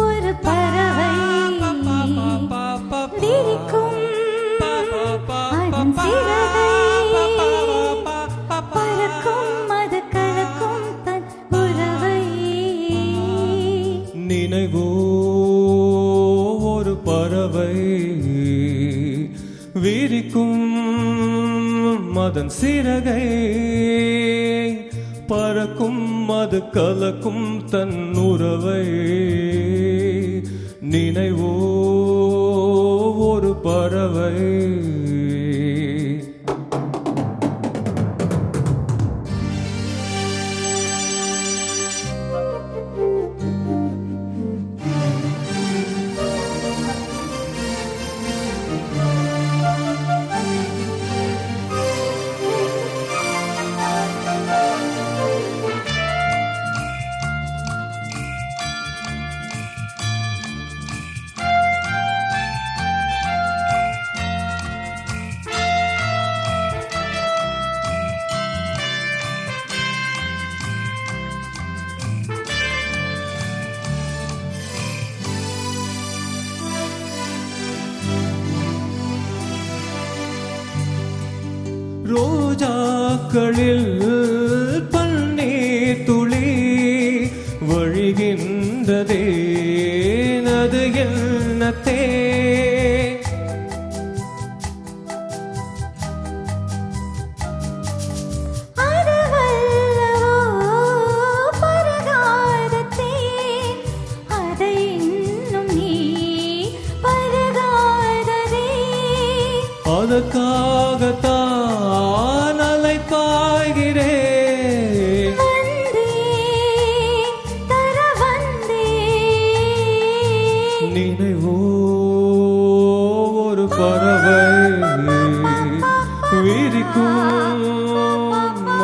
ஒரு பறவை விரிக்கும் அதன் சிறகை நினைவோ ஒரு பறவை விரிக்கும் அதன் சிறகை பறக்கும் அது கலக்கும் தன் உறவை நினைவோ ஒரு பறவை ரோஜாக்களில் பன்னீர் துளி வழிகின்றதே அது என்னத்தே அதற்காகத்தான் அலைப்பாய்கிறேன் நினைவோ ஒரு பறவை விரிக்கும்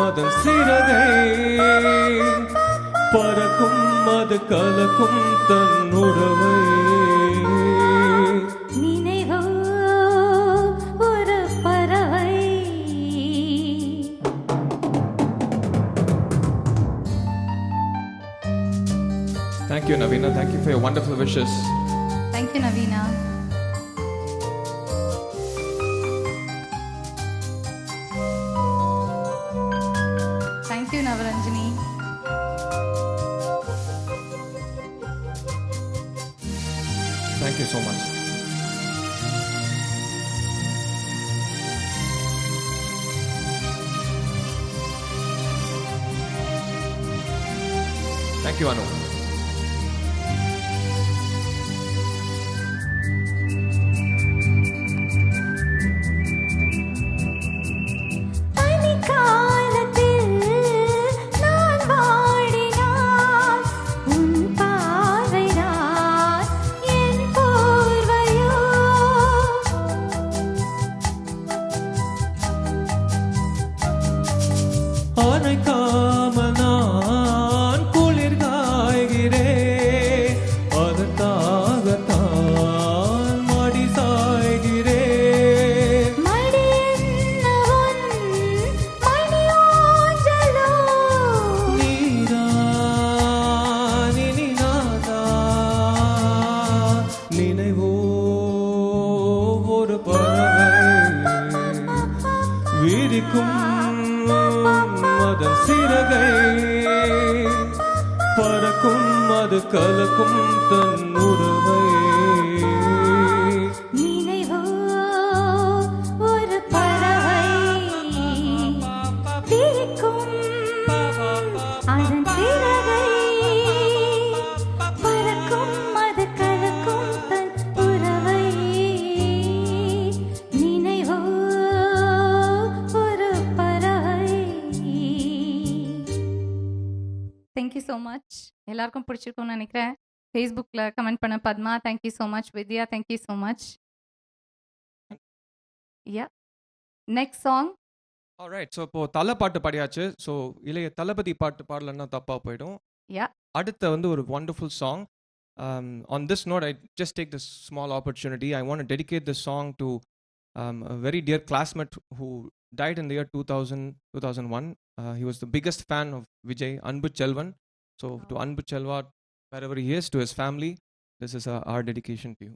அதன் சிறகை பறக்கும் அது கலக்கும் தன் உறவை Thank you, Navina. Thank you for your wonderful wishes. Thank you, Navina. Thank you, Navaranjini. Thank you so much. Thank you, Anu. அணைக்காம நான் குளிர் காய்கிறேன் அதற்காகத்தான் மடி சாய்கிறேன் நீதான் இனி நாதா நினைவோ ஒரு பறவை விரிக்கும் அதன் சிறகை பறக்கும் அது கலக்கும் தன் உறவை நினைவோ ஒரு பறவை விரிக்கும் அதன் சிறகை பறக்கும் அது கலக்கும் தன் உறவை நினைவோ ஒரு பறவை. Thank you so much. எல்லாருக்கும் பிடிச்சிருக்கும்னு நினைக்கிறேன். ஃபேஸ்புக்கில் கமெண்ட் பண்ண Padma, thank you so much. Vidya, thank you so much. Yeah. Next song. Alright, so இப்போ தலை பாட்டு பாடியாச்சு. ஸோ இளைய தளபதி பாட்டு பாடலன்னா தப்பாக போயிடும். Yeah. அடுத்த வந்து ஒரு wonderful song. On this note, I just take this small opportunity. I want to dedicate this song to a very dear classmate who died in the year 2001. He was the biggest fan of Vijay, Anbu Chelvan. So to Anbu Chelva, wherever he is, to his family, this is our dedication to you.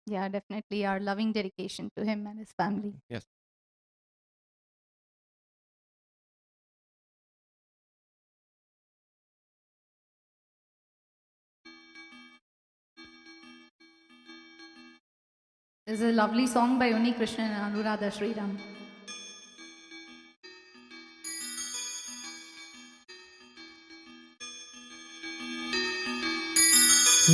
Yeah, definitely our loving dedication to him and his family. Yes. This is a lovely song by Unni Krishnan and Anuradha Sriram.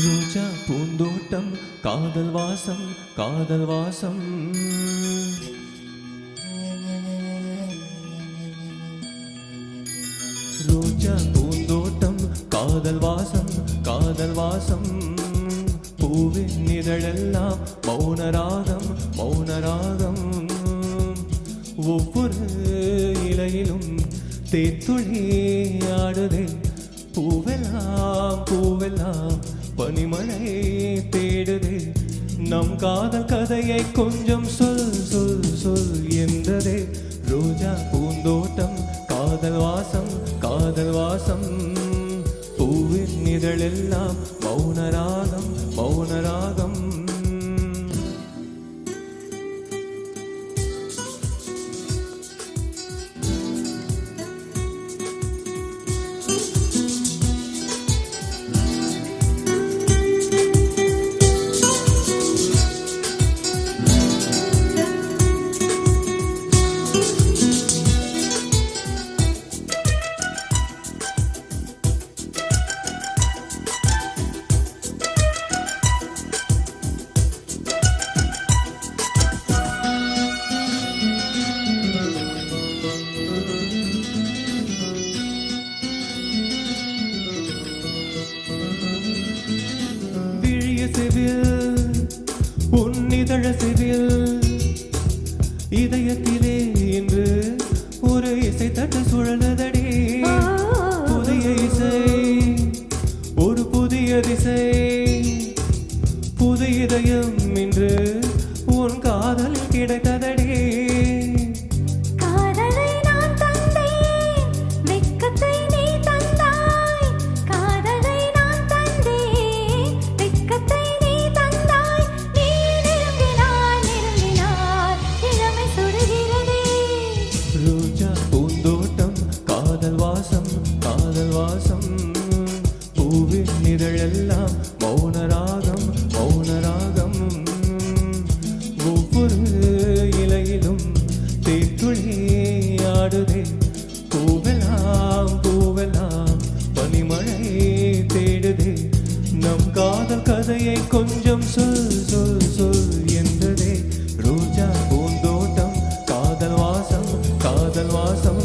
ரோஜா பூந்தோட்டம் காதல் வாசம் காதல் வாசம் ரோஜா பூந்தோட்டம் காதல் வாசம் காதல் வாசம் பூவின் இதழெல்லாம் மௌனராகம் மௌனராகம் ஒவ்வொரு இலையிலும் தேத்துளி ஆடுதே பூவெல்லாம் பூவெல்லாம் பனிமழை தேடுதே நம் காதல் கதையை கொஞ்சம் சொல் சொல் சொல் என்றதே ரோஜா பூந்தோட்டம் காதல் வாசம் காதல் வாசம் பூவின் இதழெல்லாம் மௌனராகம் மௌனராகம் உன்னிதழ சிறில் இதயத்திலே இன்று ஒரு இசை தட்டு சுழலதடி புதிய இசை ஒரு புதிய திசை புது இதயம் இன்று உன் காதலில் கிடைத்ததடி இதழெல்லாம் மௌனராகம் மௌனராகம் ஒவ்வொரு இலையிலும் தேத்துளி ஆடுதே பூவெல்லாம் பூவெல்லாம் பனிமழை தேடுதே நம் காதல் கதையை கொஞ்சம் சொல் சொல் சொல் என்றதே ரோஜா பூந்தோட்டம் காதல் வாசம் காதல் வாசம்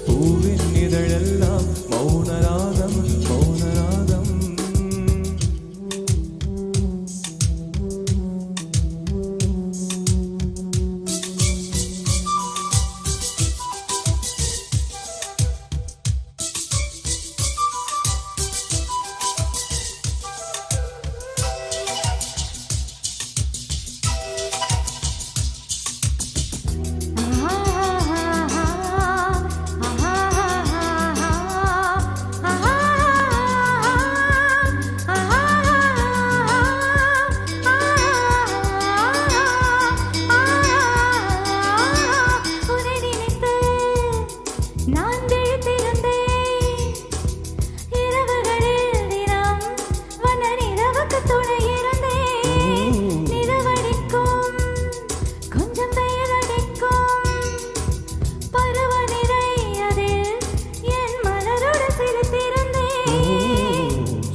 பூவின் இதழெல்லாம் மௌனராகம் மௌனராகம்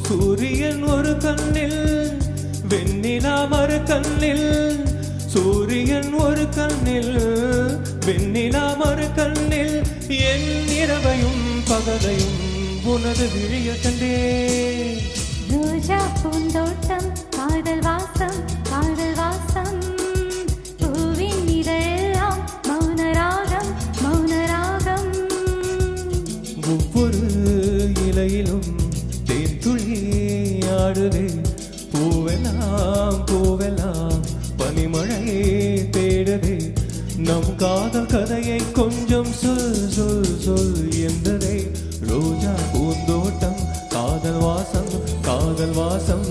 சூரியன் ஒரு கண்ணில் வெண்ணிலா மறு கண்ணில் சூரியன் ஒரு கண்ணில் வெண்ணிலா மறு கண்ணில் என் இரவையும் பகலையும் உனது விழிய கண்டே ரோஜா பூந்தோட்டம் காதல் வாசம் காதல் வாசம் பூவின் இதழெல்லாம் மௌனராகம் மௌனராகம் ஒவ்வொரு இலையிலும் தேன்துளி ஆடுதே பூவெல்லாம் பூவெல்லாம் பனிமழை தேடுதே நம் காதல் கதையை கொஞ்சம் சொல் சொல் சொல் என்றதே ரோஜா பூந்தோட்டம் காதல் வாசம் காதல் வாசம்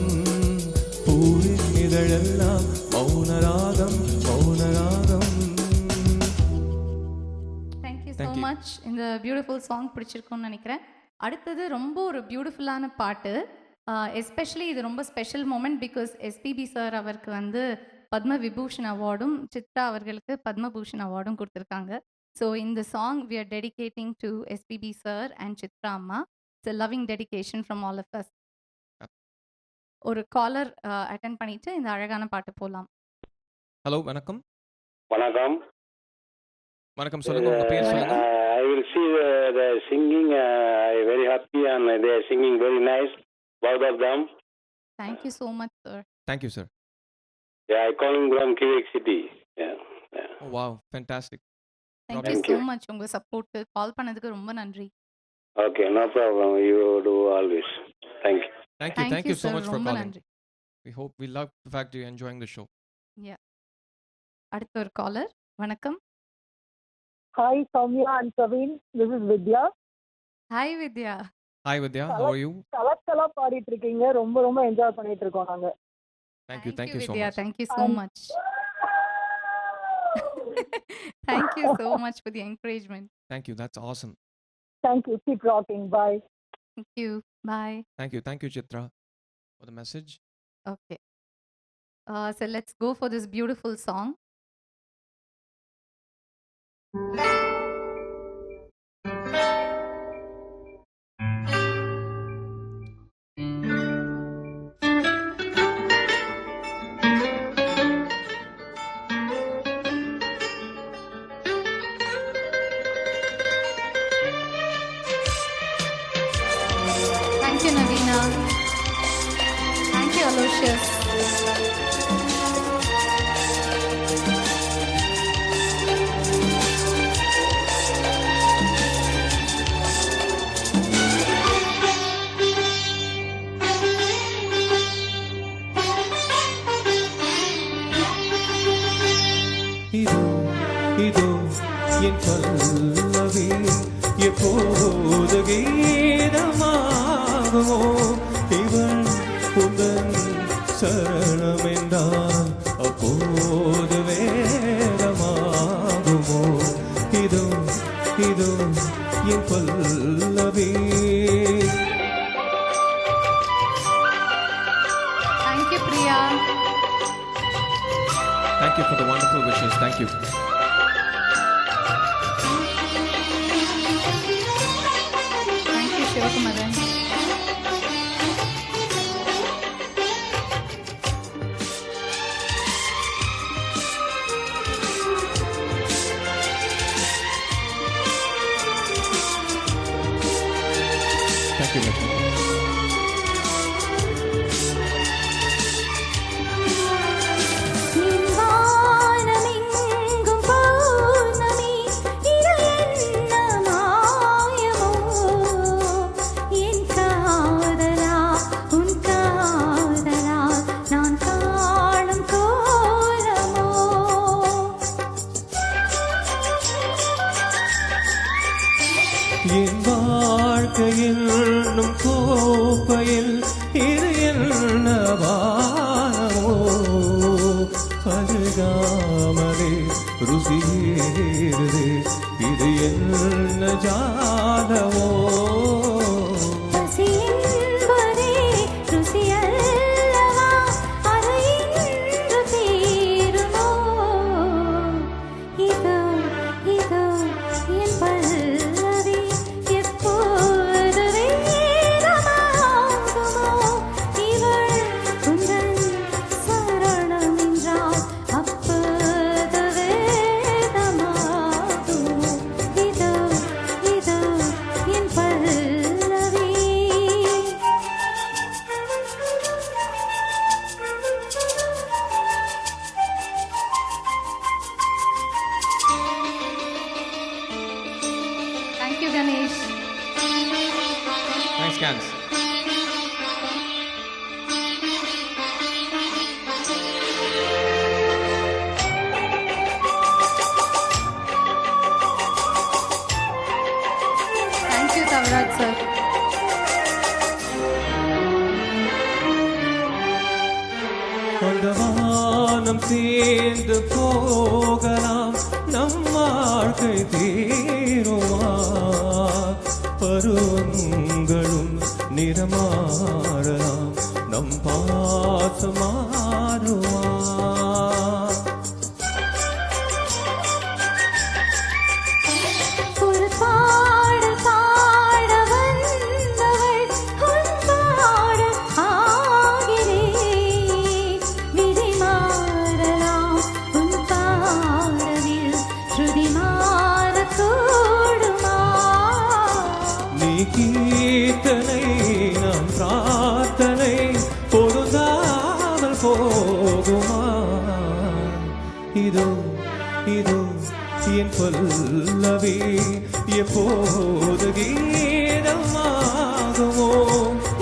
பூவின் இதழெல்லாம் மௌனராகம் மௌனராகம் தேங்க்யூ ஸோ மச். இந்த பியூட்டிஃபுல் சாங் பிடிச்சிருக்கும்னு நினைக்கிறேன். அடுத்தது ரொம்ப ஒரு பியூட்டிஃபுல்லான பாட்டு. எஸ்பெஷலி இது ரொம்ப special moment because SPB sir அவருக்கு வந்து பத்ம விபூஷன் அவார்டும், சித்ரா அவர்களுக்கு பத்மபூஷன் அவார்டும் குடுத்திருக்காங்க. ஸோ இந்த song we are dedicating to SPB sir and Chithra அம்மா. It's a loving dedication from all of us. ஒரு காலர் அட்டெண்ட் பண்ணிட்டு இந்த அழகான பாட்டு போலாம். ஹலோ, வணக்கம். வணக்கம். வணக்கம், சொல்லுங்க உங்க பேர் சொல்லுங்க. I will see the singing. I very happy and they are singing very nice, both of them. Thank you so much, sir. Thank you, sir. Yeah, I calling from KX City. Yeah. Oh, wow, fantastic. Thank you so much உங்க சப்போர்ட். கால் பண்ணதுக்கு ரொம்ப நன்றி. Okay, no problem. You do always. Thank you. Thank you so much for ரொம்ப calling. நன்றி. We love the fact you're enjoying the show. Yeah. அடுத்த ஒரு காலர். வணக்கம். Hi, Soumya and Praveen. This is Vidya. Hi, Vidya. Hi, Vidya. How are you? கலக்கலா பாடிட்டு இருக்கீங்க. ரொம்ப ரொம்ப என்ஜாய் பண்ணிட்டு இருக்கோம் நாங்க. Thank you so Vidya. much. Thank you so much. Thank you so much for the encouragement. Thank you. That's awesome. Thank you. Keep rocking. Bye. Thank you. Bye. Thank you, Chitra, for the message. Okay. So let's go for this beautiful song. Thank you, Navina. Thank you, Aloysius. இதோ என் பல்லவி எப்போது கீதமாகுமோ இவன் உந்தன் சரணம் என்றால் அப்போது வேதமாகுமோ இதோ என் பல்லவி. Thank you, Priya. Thank you for the wonderful wishes. Thank you. Thank you, Shivakumaran. Thank you, Lakshmi. வானமெங்கும் பௌர்ணமி இது என்ன மாயமோ என் காதலா உன் காதலா நான் காணும் கோலமோ என் வாழ்க்கையில் என்னும் கோப்பையில் இது என்ன வானமோ பருகாமலே ருசியேறுதே இது என்ன ஜாலமோ. ருசி என்பதே ருசியல்லவா அது இன்று தீருமோ இதோ என் பல்லவி எப்போது வேதமாகுமோ இவள் உந்தன் சரணம் என்றால் அப்போது வேதமாகுமோ இதோ என் பல்லவி. Thank you, Ganesh. Thanks, Gans. Thank you, Tavraj sir. அந்த வானம் சேர்ந்து போகலாம் நம் வாழ்க்கை தீருமா பருவங்களும் நிறமாறலாம் நம் பாசம் மாறுமா. என் சொல்லவே எப்போது கீதமாகுமோ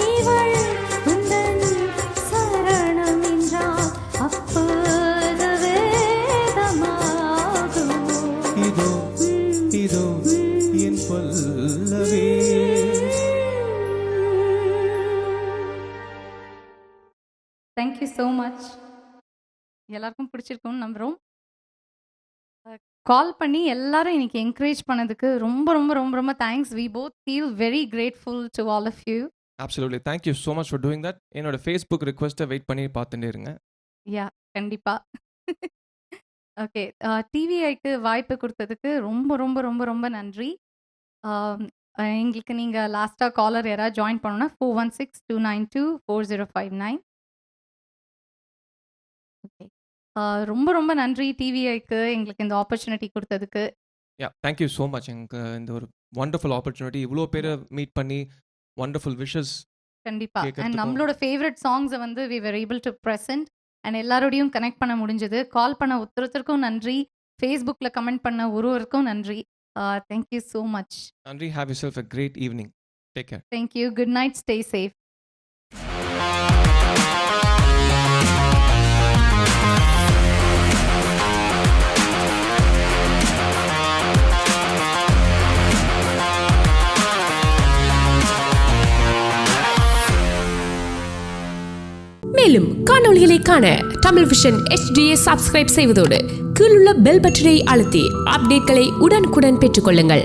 இவள் உந்தன் சரணம் என்றால் அப்போது வேதமாகும். இதோ இதோ என் சொல்லவே. Thank you so much. எல்லாருக்கும் பிடிச்சிருக்கும்னு நம்புகிறோம். கால் பண்ணி எல்லாரும் இன்னைக்கு என்கரேஜ் பண்ணதுக்கு ரொம்ப ரொம்ப ரொம்ப ரொம்ப thanks. We both feel very grateful to all of you. Absolutely. Thank you so much for doing that. என்னோட ஃபேஸ்புக் ரிக்வெஸ்ட்டை வெயிட் பண்ணி பார்த்துட்டே இருங்க. யா கண்டிப்பாக. ஓகே, டிவிஐக்கு வாய்ப்பு கொடுத்ததுக்கு ரொம்ப ரொம்ப ரொம்ப ரொம்ப நன்றி. எங்களுக்கு நீங்கள் லாஸ்ட்டாக காலர் யாராவது ஜாயின் பண்ணணும்னா 4162924059. ஓகே, ரொம்ப ரொம்ப நன்றி டிவிஐக்கு எங்களுக்கு இந்த ஆப்பர்ச்சுனிட்டி கொடுத்ததுக்கு. Thank you so much. எனக்கு இந்த ஒரு வண்டர்ஃபுல் ஆப்பர்ச்சுனிட்டி, இவ்வளோ பேரை மீட் பண்ணி வண்டர்ஃபுல் விஷஸ். கண்டிப்பாக. அண்ட் நம்மளோட ஃபேவரட் சாங்ஸை வந்து we were able to present and எல்லாரோடையும் கனெக்ட் பண்ண முடிஞ்சது. கால் பண்ண ஒருத்தருக்கும் நன்றி, ஃபேஸ்புக்கில் கமெண்ட் பண்ண ஒருவருக்கும் நன்றி. Thank you so much. நன்றி. Have you self a great evening. Take care. Thank you. Good night. Stay safe. மேலும் காணொளிகளை காண தமிழ் விஷன் HDயை சப்ஸ்கிரைப் செய்வதோடு கீழுள்ள பெல் பட்டனை அழுத்தி அப்டேட்களை உடனுக்குடன் பெற்றுக்கொள்ளுங்கள்.